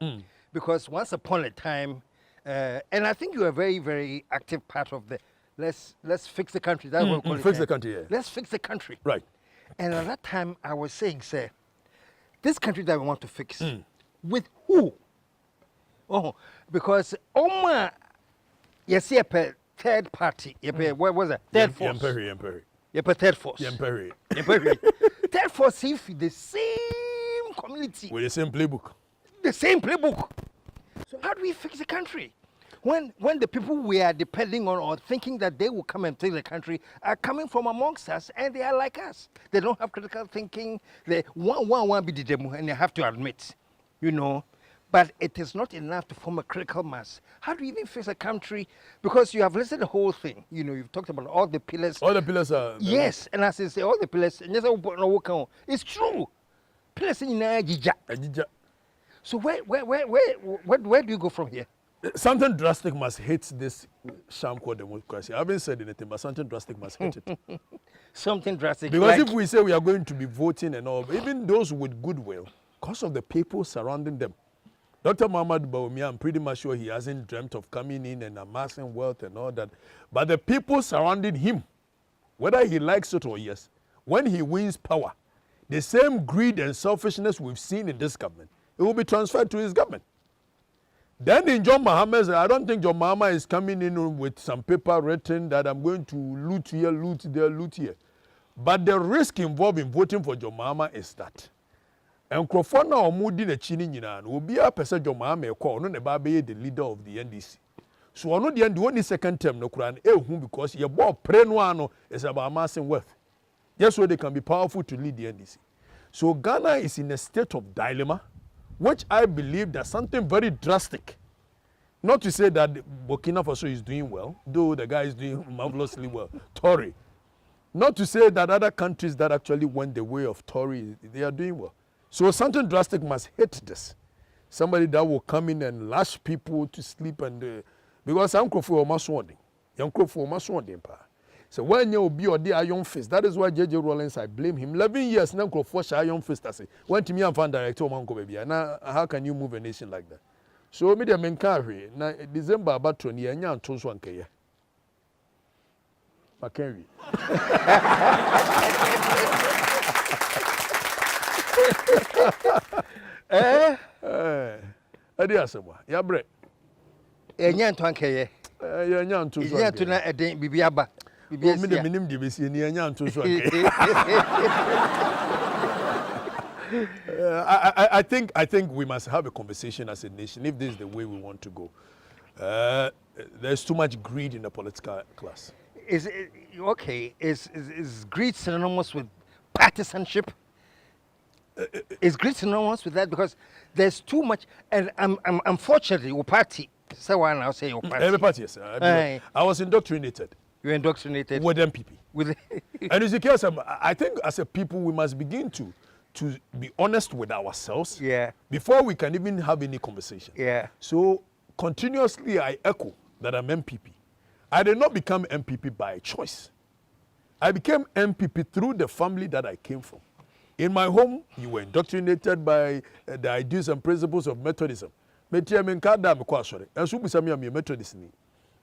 Because once upon a time, and I think you are a very, very active part of the let's fix the country. That's what we call it. Fix the country, yeah. Let's fix the country. Right. And at that time I was saying, sir, this country that we want to fix, with who? Oh, because you see a third party, what was it? Third force. Empire. Third force. Empire. Third force, if the same community. With the same playbook. The same playbook. So how do we fix the country? when the people we are depending on or thinking that they will come and take the country are coming from amongst us and they are like us. They don't have critical thinking. They one be the demo, and they have to admit, you know. But it is not enough to form a critical mass. How do you even face a country? Because you have listed the whole thing. You know, you've talked about all the pillars. All the pillars are... Yes, and as I say, all the pillars, it's true. Pillars in Ajija. So where do you go from here? Something drastic must hit this sham called democracy. I haven't said anything, but something drastic must hit it. Something drastic. Because if we say we are going to be voting and all, even those with goodwill, because of the people surrounding them, Dr. Muhammad Bawumia, I'm pretty much sure he hasn't dreamt of coming in and amassing wealth and all that. But the people surrounding him, whether he likes it or yes, when he wins power, the same greed and selfishness we've seen in this government, it will be transferred to his government. Then in John Mahama, I don't think John Mahama is coming in with some paper written that I'm going to loot here, loot there, loot here. But the risk involved in voting for John Mahama is that. And Krofona or Moody the Chini will be a person John Mahama call, no Nebabe, the leader of the NDC. So I know the end only second term no Quran, because your boy Prenuano is about amassing wealth. Just so they can be powerful to lead the NDC. So Ghana is in a state of dilemma, which I believe that something very drastic. Not to say that Burkina Faso is doing well, though the guy is doing marvelously well. Tory. Not to say that other countries that actually went the way of Tory, they are doing well. So something drastic must hit this. Somebody that will come in and lash people to sleep and because I'm for Maswanding. Young for Maswanding. So when you be or the iron fist, that is why J.J. Rollins, I blame him. 11 years now for iron fist. I say, went to me and found director Manko baby. Now how can you move a nation like that? So me the men carry now December about 20 years and to one kaya. Mackenzie. Adiasoma. Ya bre. Enyan to anke ya nyan to so. Enyan to na eden bibiaba. Me the minim de besi ni enyan to so. I think we must have a conversation as a nation if this is the way we want to go. There's too much greed in the political class. Is greed synonymous with partisanship? Is greed synonymous with that? Because there's too much, and unfortunately, your party. So I'll say your party. Every party, yes. I was indoctrinated. You indoctrinated with NPP. With and as you can see, I think as a people we must begin to be honest with ourselves. Yeah. Before we can even have any conversation. Yeah. So continuously I echo that I'm MPP. I did not become MPP by choice. I became MPP through the family that I came from. In my home, you were indoctrinated by the ideas and principles of Methodism. If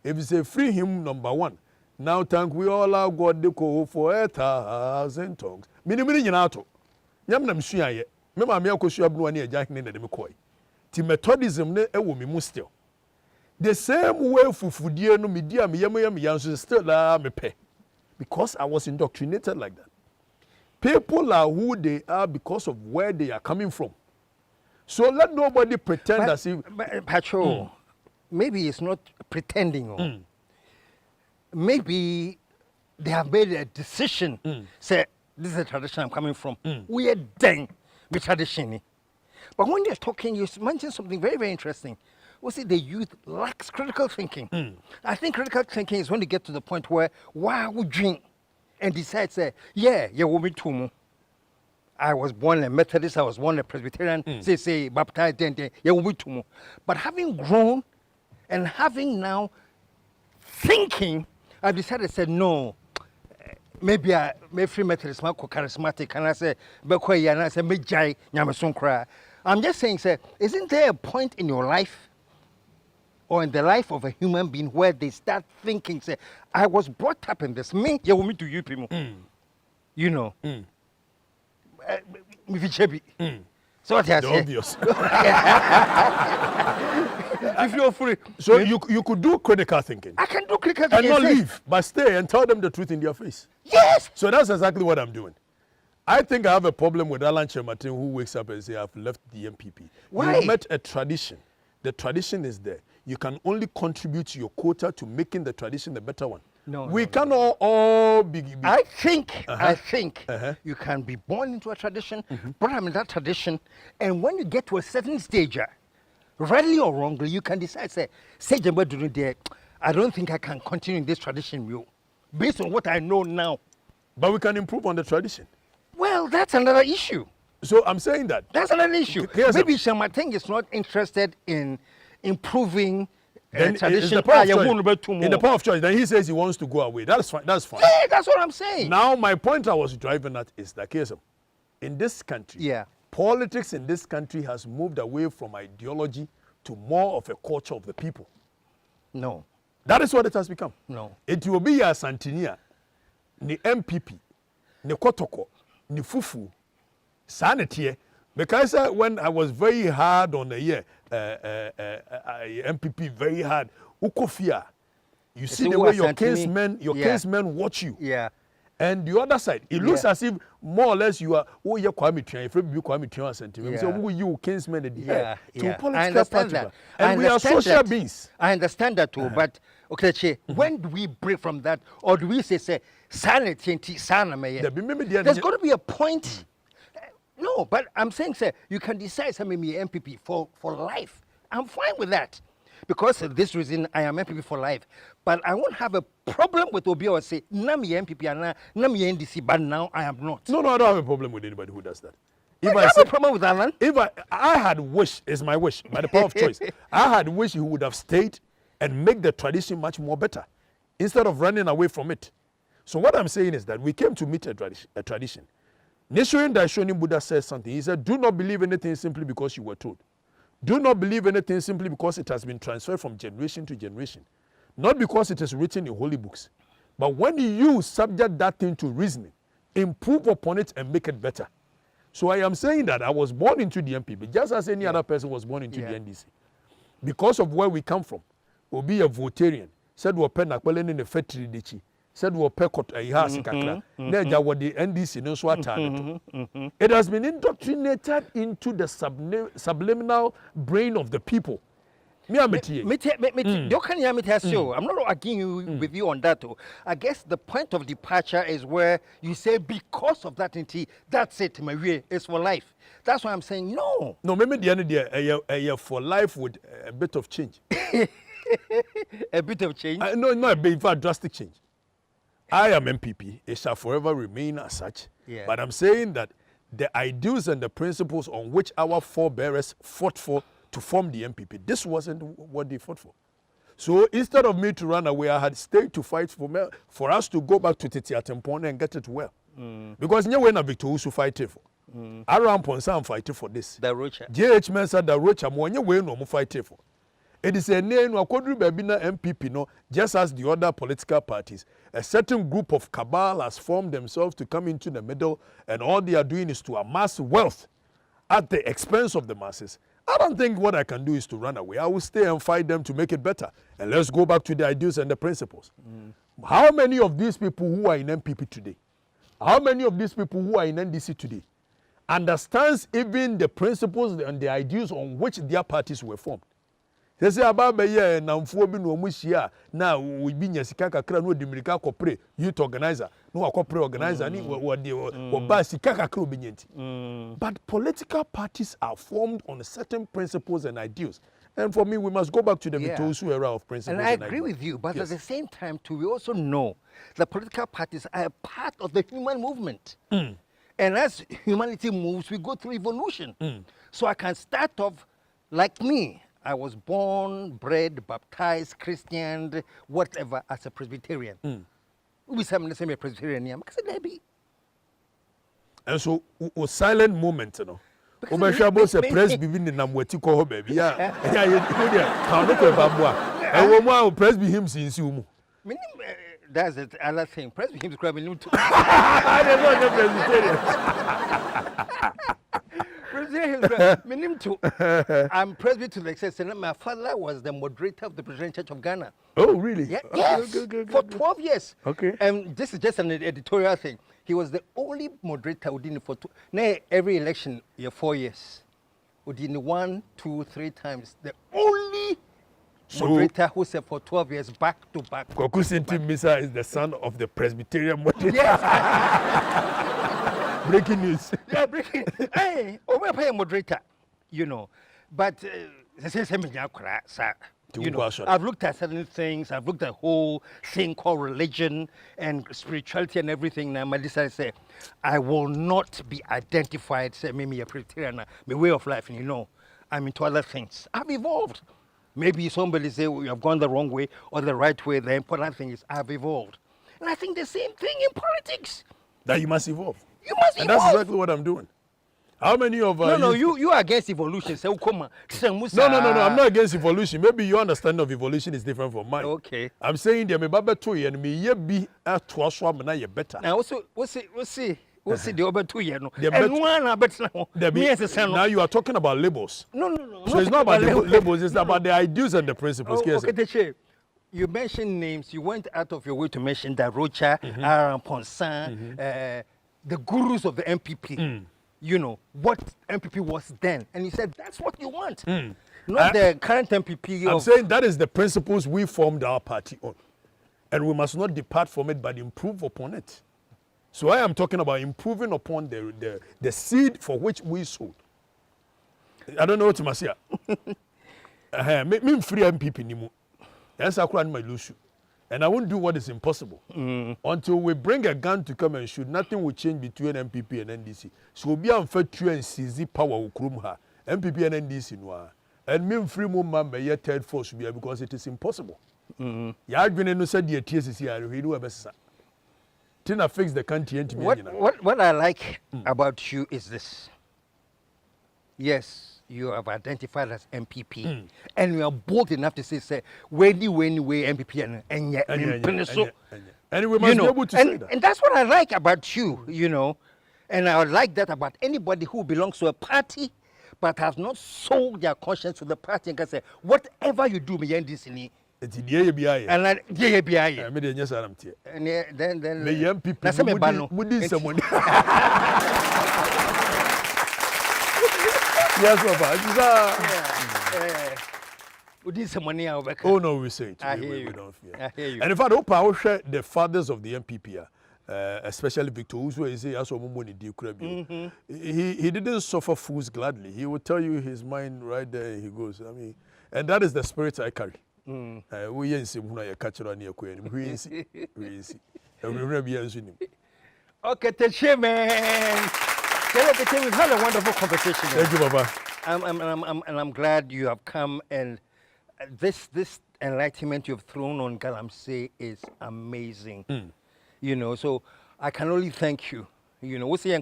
you say free hymn number 1, now thank we all our God the call for 1,000 tongues. Mini yanato. Yam nam suaye. Me ma me akosu abnu ani eja hene na dem koi. Ti Methodism ne ewo me mu still. The same way fufudie no media me yam yanso still la me pe. Because I was indoctrinated like that. People are who they are because of where they are coming from. So let nobody pretend as if... Patrol, maybe it's not pretending. Maybe they have made a decision. Say, this is the tradition I'm coming from. We are done with tradition. But when they're talking, you mentioned something very, very interesting. Was it the youth lacks critical thinking? I think critical thinking is when you get to the point where, wow, we drink. And decide, say, yeah, you want me to. I was born a Methodist, I was born a Presbyterian, say, baptized, you want me to. But having grown and having now thinking, I decided, say, no, maybe I may free Methodist, I'm charismatic, and I say, and I say, I'm just saying, say, isn't there a point in your life or in the life of a human being where they start thinking, say, I was brought up in this. Me, you want me to you people. You know. So what I say? Obvious. If you're free. So you could do critical thinking. I can do critical thinking. And not leave, but stay and tell them the truth in their face. Yes. So that's exactly what I'm doing. I think I have a problem with Alan Chematin who wakes up and says, I've left the NPP. Why? You met a tradition. The tradition is there. you can only contribute your quota to making the tradition a better one. No, we no, cannot all be. I think you can be born into a tradition, brought up in that tradition, and when you get to a certain stage, rightly or wrongly, you can decide, say, I don't think I can continue in this tradition, based on what I know now. But we can improve on the tradition. Well, that's another issue. So I'm saying that. That's another issue. Maybe Shamateng is not interested in improving tradition. In the power of choice, then he says he wants to go away. That's fine. That's fine. Yeah, that's what I'm saying. Now, my point I was driving at is that case in this country, politics in this country has moved away from ideology to more of a culture of the people. No. That is what it has become. No. It will be a Santinia, ni NPP, ni Kotoko, ni Fufu, Sanity. Because when I was very hard on the year, NPP very hard, Ukofia, you see the way your kinsmen watch you. Yeah. And the other side, it looks as if more or less you are, oh, you're Kwame Trian, if you Kwame Trian sentiment. So, who you kinsmen at the head to political party. And we are social beings. I understand that too, but okay, when do we break from that? Or do we say, sanity, there's got to be a point. No, but I'm saying, sir, you can decide some MPP for life. I'm fine with that. Because of this reason, I am MPP for life. But I won't have a problem with Obi or say, Nami MPP and Nami NDC, but now I am not. No, I don't have a problem with anybody who does that. If I have a problem with Alan? If I had wish, is my wish, by the power of choice, I had wish he would have stayed and make the tradition much more better instead of running away from it. So what I'm saying is that we came to meet a tradition. Nishoyin Daishonin Buddha says something. He said, do not believe anything simply because you were told. Do not believe anything simply because it has been transferred from generation to generation. Not because it is written in holy books. But when you subject that thing to reasoning, improve upon it and make it better. So I am saying that I was born into the NPP, just as any other person was born into the NDC. Because of where we come from, we'll be a Votarian. Said we're penakbelen in the fetri dichi. Said we're pekot a ihasi kakra. Neja what the NDC no swata. It has been indoctrinated into the subliminal brain of the people. I'm not arguing with you on that. I guess the point of departure is where you say because of that, that's it, my way is for life. That's why I'm saying no. No, maybe the end of the year for life with a bit of change. A bit of change? No, not a bit, a drastic change. I am MPP. It shall forever remain as such. Yeah. But I'm saying that the ideals and the principles on which our forebears fought for to form the NPP, this wasn't what they fought for. So instead of me to run away, I had stayed to fight for us to go back to Titi Atempone and get it well. Because you know Victor who fight for. Aram Ponsa fighting for this. The Rocha. JH Mensa the Rocha mo nye we no mo fight for. It is a name no akodru baby na MPP no, just as the other political parties. A certain group of cabal has formed themselves to come into the middle, and all they are doing is to amass wealth at the expense of the masses. I don't think what I can do is to run away. I will stay and fight them to make it better. And let's go back to the ideals and the principles. How many of these people who are in NPP today, how many of these people who are in NDC today, understands even the principles and the ideals on which their parties were formed? They say about be here na mfuo bi no muhia na we bi nyasika kakra no dimirika kopre youth organizer no akopre organizer ni wo ba sika kakra obinyenti. But political parties are formed on certain principles and ideals. And for me, we must go back to the Vitosu era of principles. And I agree with you, but at the same time, too, we also know that political parties are a part of the human movement. And as humanity moves, we go through evolution. So I can start off like me. I was born, bred, baptized, Christian, whatever, as a Presbyterian. We say I'm a Presbyterian, and so, a silent moment, you know. Obeshabo se Presby in the Namweti ko baby. Yeah, and woman Presby him since you. That's the other thing. Presby him grabbing him too. I don't know the Presbyterian. I'm Presby to the extent that my father was the moderator of the Presbyterian Church of Ghana. Oh, really? Yeah, yes, for 12 years. Okay. And this is just an editorial thing. He was the only moderator who did it for every election, 4 years. Who did it 1, 2, 3 times. The only moderator who said for 12 years back to back. Kwaku Sinti Misa is the son of the Presbyterian moderator. Yes. Breaking news. Yeah, breaking. Hey, over moderator, you know. But you know, I've looked at certain things. I've looked at the whole thing called religion and spirituality and everything. Now, my decided say, I will not be identified. Say, maybe a Presbyterian, my way of life. And you know, I'm into other things. I've evolved. Maybe somebody say you have gone the wrong way or the right way. The important thing is I've evolved. And I think the same thing in politics. That you must evolve. You must and evolve. That's exactly what I'm doing. How many of you are against evolution. So come on. No, I'm not against evolution. Maybe your understanding of evolution is different from mine. Okay. I'm saying there may be two and me ye be a twasswa na ye better. Now we'll see the over 2 years. And one are better now. Now you are talking about labels. No. So it's not about labels, it's about the ideals and the principles. Okay, Teche. You mentioned names. You went out of your way to mention that Rocha, Aaron Ponsan, the gurus of the NPP. You know, what NPP was then. And you said, that's what you want. Not the current NPP. I'm saying that is the principles we formed our party on. And we must not depart from it, but improve upon it. So I am talking about improving upon the seed for which we sowed. I don't know what to say. Me free NPP nimu. Yes, I can't lose you. And I won't do what is impossible until we bring a gun to come and shoot. Nothing will change between NPP and NDC. So we'll be unfair to and seize power will krum her. NPP and NDC no. And me free movement may third force be because it is impossible. Ya adwene no said the TSC are we do a best. Tina fix the country and what I like about you is this. Yes. You have identified as MPP, and you are bold enough to say, when MPP and yet, and we must be able to say that. And that's what I like about you, you know, and I like that about anybody who belongs to a party, but has not sold their conscience to the party and can say, whatever you do, me and this in it's the ABI. And like the ABI. I made a yes, I'm here. And then the MPP would do someone. Yes, Papa. This is money out of Oh no, we say it. We don't fear. I hear you. And in fact, the fathers of the NPP, especially Victor Uzo, he didn't suffer fools gladly. He will tell you his mind right there. He goes. I mean, and that is the spirit I carry. We ain't see who I catch on your queen. We see. And we remember Okay, Teche, man. We've had a wonderful conversation. Thank you, Baba. I'm glad you have come, and this enlightenment you've thrown on Galamsey is amazing. You know, so I can only thank you. You know, we say a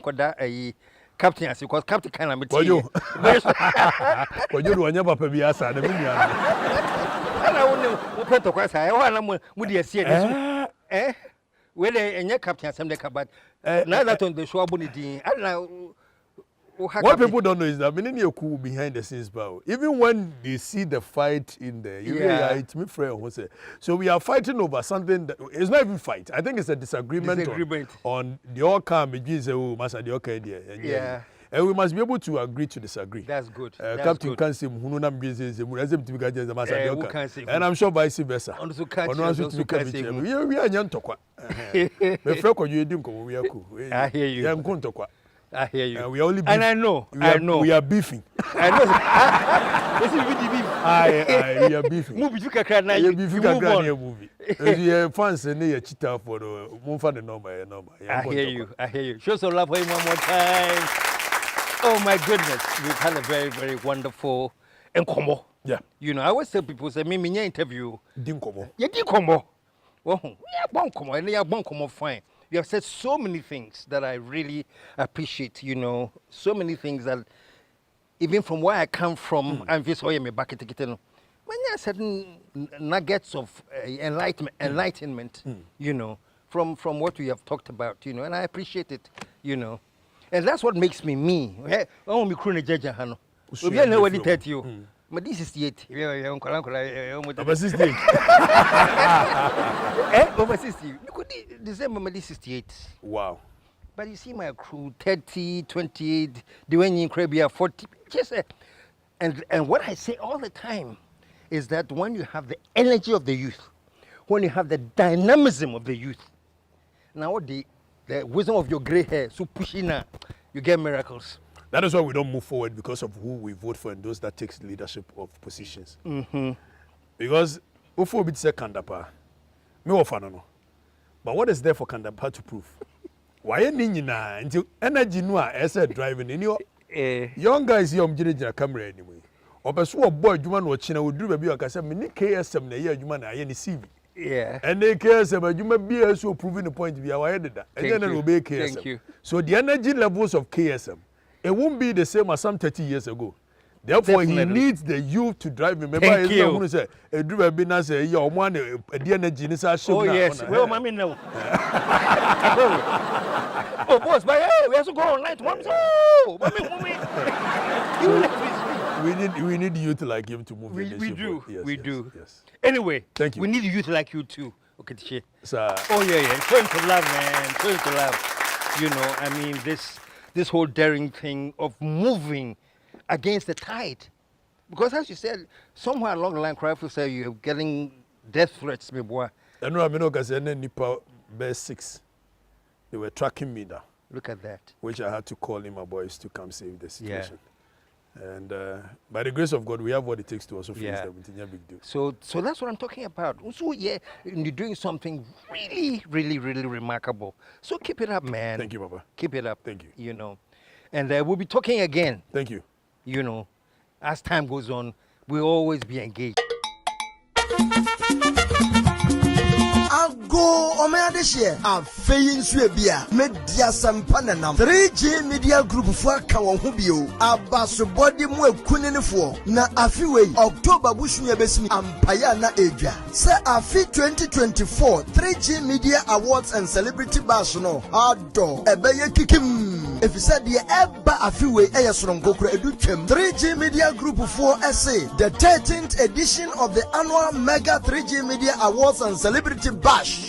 captain, as because Captain can be you. Well, you do Papa Biasa. I want to question. I want to see it. Well, and your captain has some but now that on the show, I don't know. What people don't know is that many are cool behind the scenes, but even when they see the fight in there, it's me friend. So we are fighting over something that it's not even fight. I think it's a disagreement. On the outcome. Yeah. And we must be able to agree to disagree. That's good. Captain can say, and I'm sure vice versa. We are young to I hear you. I hear you. We only and I know. We are beefing. I know. This is really beef. We are beefing. Movie you can cry now. You move on. Movie. You fans and you cheat for the move the number. I hear you. Show some love for him one more time. Oh my goodness, we've had a very, very wonderful enkomo. Yeah. You know, I always tell people, say, me interview. Dinkomo. Yeah, dinkomo. Well, yeah, bonkomo, and yeah, bonkomo fine. You have said so many things that I really appreciate, you know, so many things that, even from where I come from, I'm just me back at the kitchen. When there are certain nuggets of enlightenment, you know, from what we have talked about, you know, and I appreciate it, you know. And that's what makes me me. I want me crone jaja hano. We are nobody tell you. But this is 68. Over 68. Over 60. You could December this 68. Wow. But you see my crew 30, 28, the one in Caribbean 40. Just and what I say all the time is that when you have the energy of the youth, when you have the dynamism of the youth, now the wisdom of your gray hair, so pushing now, you get miracles. That is why we don't move forward because of who we vote for and those that takes leadership of positions. Because Ufo bit say Kandapa, me no. But what is there for Kandapa to prove? Why na until energy no as driving in your young guys here on camera anyway. Or pursue a boy Juman watching would do baby like I said, many KSM the year Juman I any CV. Yeah. And they KSM, but you may be also proving the point to be our editor. And then it will be KSM. Thank you. So the energy levels of KSM, it won't be the same as some 30 years ago. Therefore, Definitely. he needs the youth to drive him. Thank you. Remember, say, a driver be na say, "Yo, man, the energy is a show." Oh yes. Well, mommy no. Oh boss, but hey, we have to go online to mommy. Oh, mommy. We need youth like him to move. We the nation do. forward. Yes, We yes, do. Yes. Anyway, Thank you. We need youth like you too. Okay, shit. Sir. Oh yeah. Show him to love, man. Show him to love. You know, I mean, this whole daring thing of moving against the tide, because as you said, somewhere along the line, Cryful said you're getting death threats, my boy. I know because Nipa best 6. They were tracking me down. Look at that. Which I had to call in my boys to come save the situation. Yeah. And by the grace of God, we have what it takes to also face them. It's a big deal. So that's what I'm talking about. So yeah, you're doing something really, really, really remarkable. So keep it up, man. Thank you, Papa. Keep it up. Thank you. You know, and we'll be talking again. Thank you. You know, as time goes on, we'll always be engaged. Go omea this year. A fayin swebia. Media sampananam. 3G Media Group for Kawan Hubio. Abaso body mwe kunini for. Na afiwe October bushunya besimi ampaya na eja. Se afi 2024 3G Media Awards and Celebrity Bash no. Ado. Ebeye kikim. If you said the eba afiwe eyasronkokro educhem. 3G Media Group for SA. The 13th edition of the annual Mega 3G Media Awards and Celebrity Bash.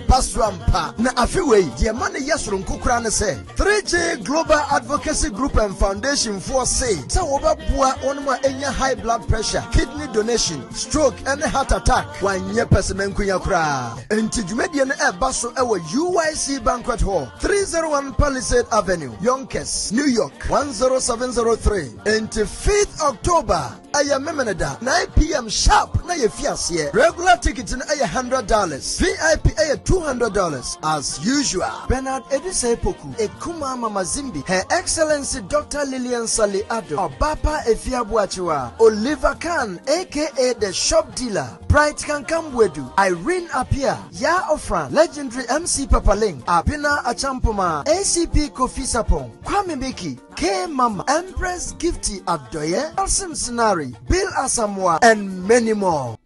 Baswampa na afiwe ye mane yasoro nkukura ne se 3G Global Advocacy Group and Foundation for say se wobabua onuma enya high blood pressure, kidney donation, stroke and heart attack wanye pesemenkunya kura enti dwumedie no baso ewo UYC Banquet Hall 301 Palisade Avenue Yonkers New York 10703 enti 5th October aya memeneda 9 p.m. sharp na ye fiase regular ticket na aya $100 VIP aya $200 as usual. Bernard Edise Poku Ekuma Mama Zimbi Her Excellency Dr. Lillian Sali Ado Obapa Efiabuachiwa Oliver Khan aka the shop dealer Bright Kankambwedu Irene Apia Ya Ofran legendary MC Papaling Apina Achampoma ACP Kofi Sapon Kwame Miki K Mama Empress Gifty Abdoye Alsim Sinari Bill Asamoah and many more.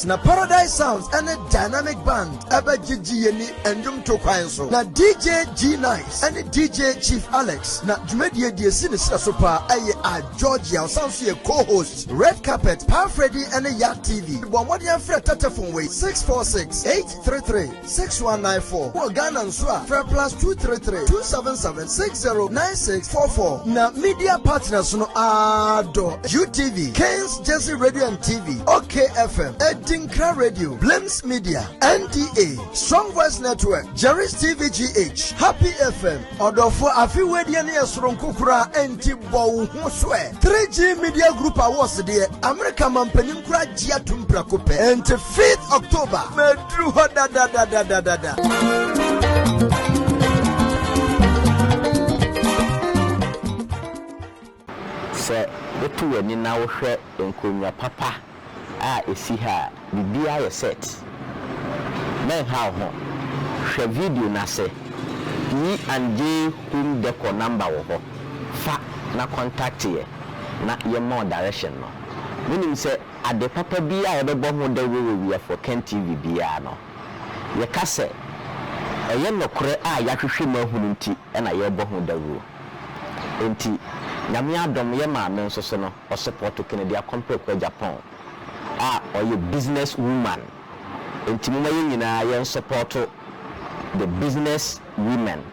Na Paradise Sounds and a dynamic band Eba Gigi Yeni and Jum Tokwanso na DJ G Nice and DJ Chief Alex na Jumedie die Sinisa Sopa aye a Georgia sounds ye co-host Red Carpet Power Freddy and a Yak TV Bomodian Fred telephone way 646-833-6194 or Ghana Nswa Fred plus 233-277-609644 na media partners no Ado UTV Kings Jesse Radio and TV OKFM Dinkra Radio, Blims Media, NTA, Strong Voice Network, Jerry's TVGH, Happy FM, Odofo Afiwediani Esronkukura, Anti-Bow Hoswe, 3G Media Group Awards, dear America Mampeninkura Giatumpra Coupe, and 5th October, Medru da. Sir, the two are now share in Kunya Papa. Esi ha bibia ye set men how ho hwe video na se ni anje home deco number wo ho fa na contact ye na ye more direction no meaning say ade papa bia ye bebo ho da we for Ken TV bia no ye ka se eye nokore ya hwehwe ma hunu nti na ye bo ho da wo enti nyame adom ye ma men so no o support Kennedy compare kwa Japan or a business woman. Enti muma nyina yen support the business women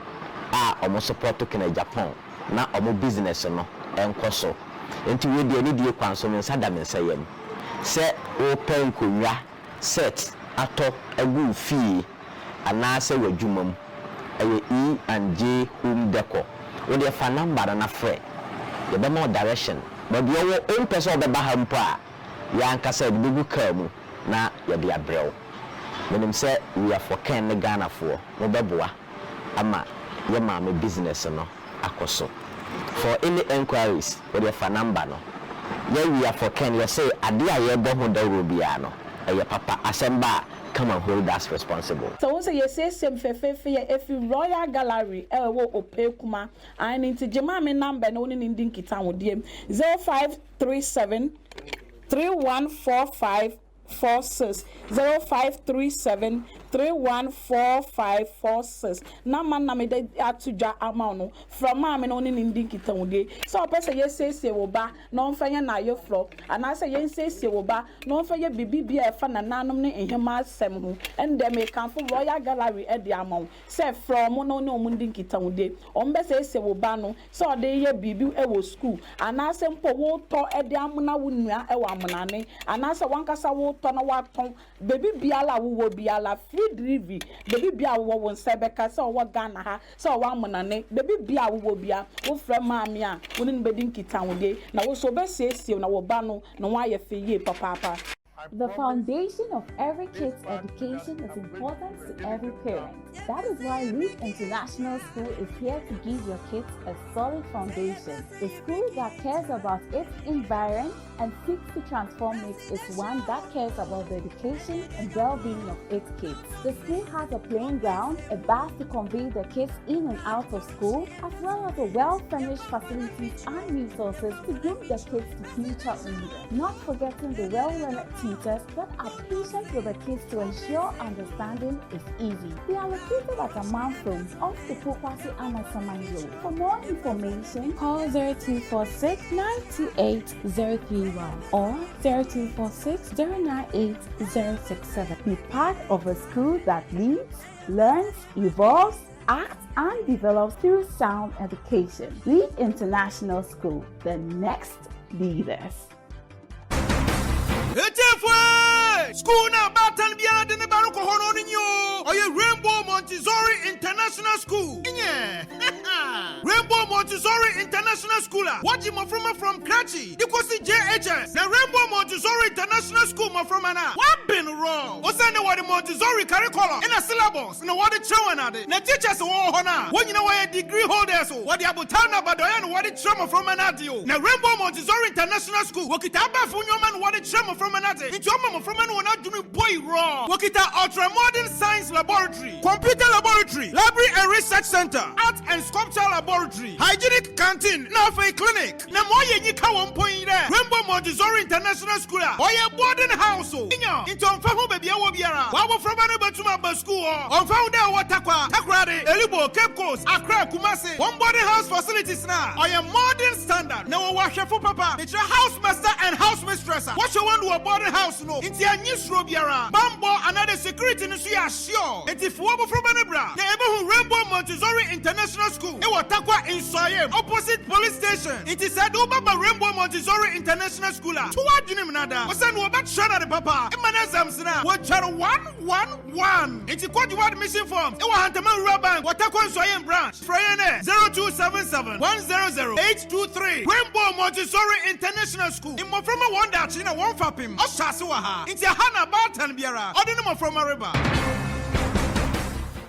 omo support kina Japan na omo business no enko so. Enti we de ni die kwanso me nsa da me nsa yam. Se open konwa set ato agu fee anase wadwumam aye E&J home decor. We dey fa number na frɛ. Ye be more direction. But the own person be ba ha mpo a ya anka say de bu ka mu na ye be abrɛw. Menim say we are for Ken Ghana for no beboa ama ye ma me business no akoso. For any enquiries we dey fa number no. Yeah, we are for Ken. You say ade a ye bo ho dawro bia no eye papa asemba come and hold us responsible. So once you say same if you Royal Gallery wo opekuma and into jema me number no ni ndin kita wo dem 0537 314546 0537 314546 na man na me de atuja amount no from ma me no ni ndin kita wo de so person ye say wo ba no mfanya na yo flo and I say ye say wo ba no mfanya bibibia e fa na nanom ne ehema asem ho and dem e kan for Royal Gallery e de amount say from no no ndin kita wo de on be say wo ba no so de ye bibi e wo school and I say mpo wo to e de amuna wo nua e wo amunane and I say wankasa wo to na wa ton baby biala wo biala free delivery baby bia wo won sebeka so wo Ghana ha so wo amunane baby bia wo bia wo fra maami a wo ni bedin kita wo de na wo so be siesie na wo ba no na wo aye fe ye papa. The foundation of every kid's education is important to every parent. That is why Leap International School is here to give your kids a solid foundation. The school that cares about its environment and seeks to transform it is one that cares about the education and well-being of its kids. The school has a playing ground, a bus to convey the kids in and out of school, as well as a well-furnished facilities and resources to groom the kids to future leaders. Not forgetting the well-learned teachers that are patient with the kids to ensure understanding is easy. They are located at Amanfrom off the Popasi Amasaman Road. For more information, call 0246 928 031 or 0246 098 067. Be part of a school that leads, learns, evolves, acts, and develops through sound education. Lead International School, the next leaders. School na batan biara de ne baro ko hono ni yo. Oye Rainbow Montessori International School. Rainbow Montessori International School. What you from Kratchi? You could see JHS. The Rainbow Montessori International School from ana. What been wrong? What's the what the Montessori curriculum in a syllabus? No what the children are the teachers who hona. When you know why degree holders what the abutana badoyan what the trauma from anadio. Now Rainbow Montessori International School. Wakitaba funyoman what the trauma from anate. It's your mama from an not doing boy wrong. Wakita ultra modern science laboratory, computer laboratory, library and research center, art and sculpture laboratory, hygienic canteen, now for a clinic. Na moye nyika 1 point there. Rainbow Montessori International School. Oye boarding house. Inyo into onfahu baby awo biara. Wawo from ane batuma ba school. Onfahu de watakwa. Takrade, Elibo, Cape Coast, Accra, Kumasi. One boarding house facilities na. Oye modern standard. Na wa shefu papa. It's your house master and house mistress. What you want to a boarding house no? It's your new Biara. Bambo another security no so sure. It if wo from Anebra. The Ebehu Rainbow Montessori International School. E watakwa in Soyem opposite police station. It is said Ubaba Rainbow Montessori International School. To what you nada? Was an Wabat Shana the Papa. Emanazam Sina. What channel 111. It's a quad admission form. E wa Hantaman Rabank. Watakwa Soyem branch. Frayene 0277 100 823. Rainbow Montessori International School. In Moframa Wanda China 1 Fapim. Oshasuaha. It's a Hana Batan Biara. Ordinary from a river.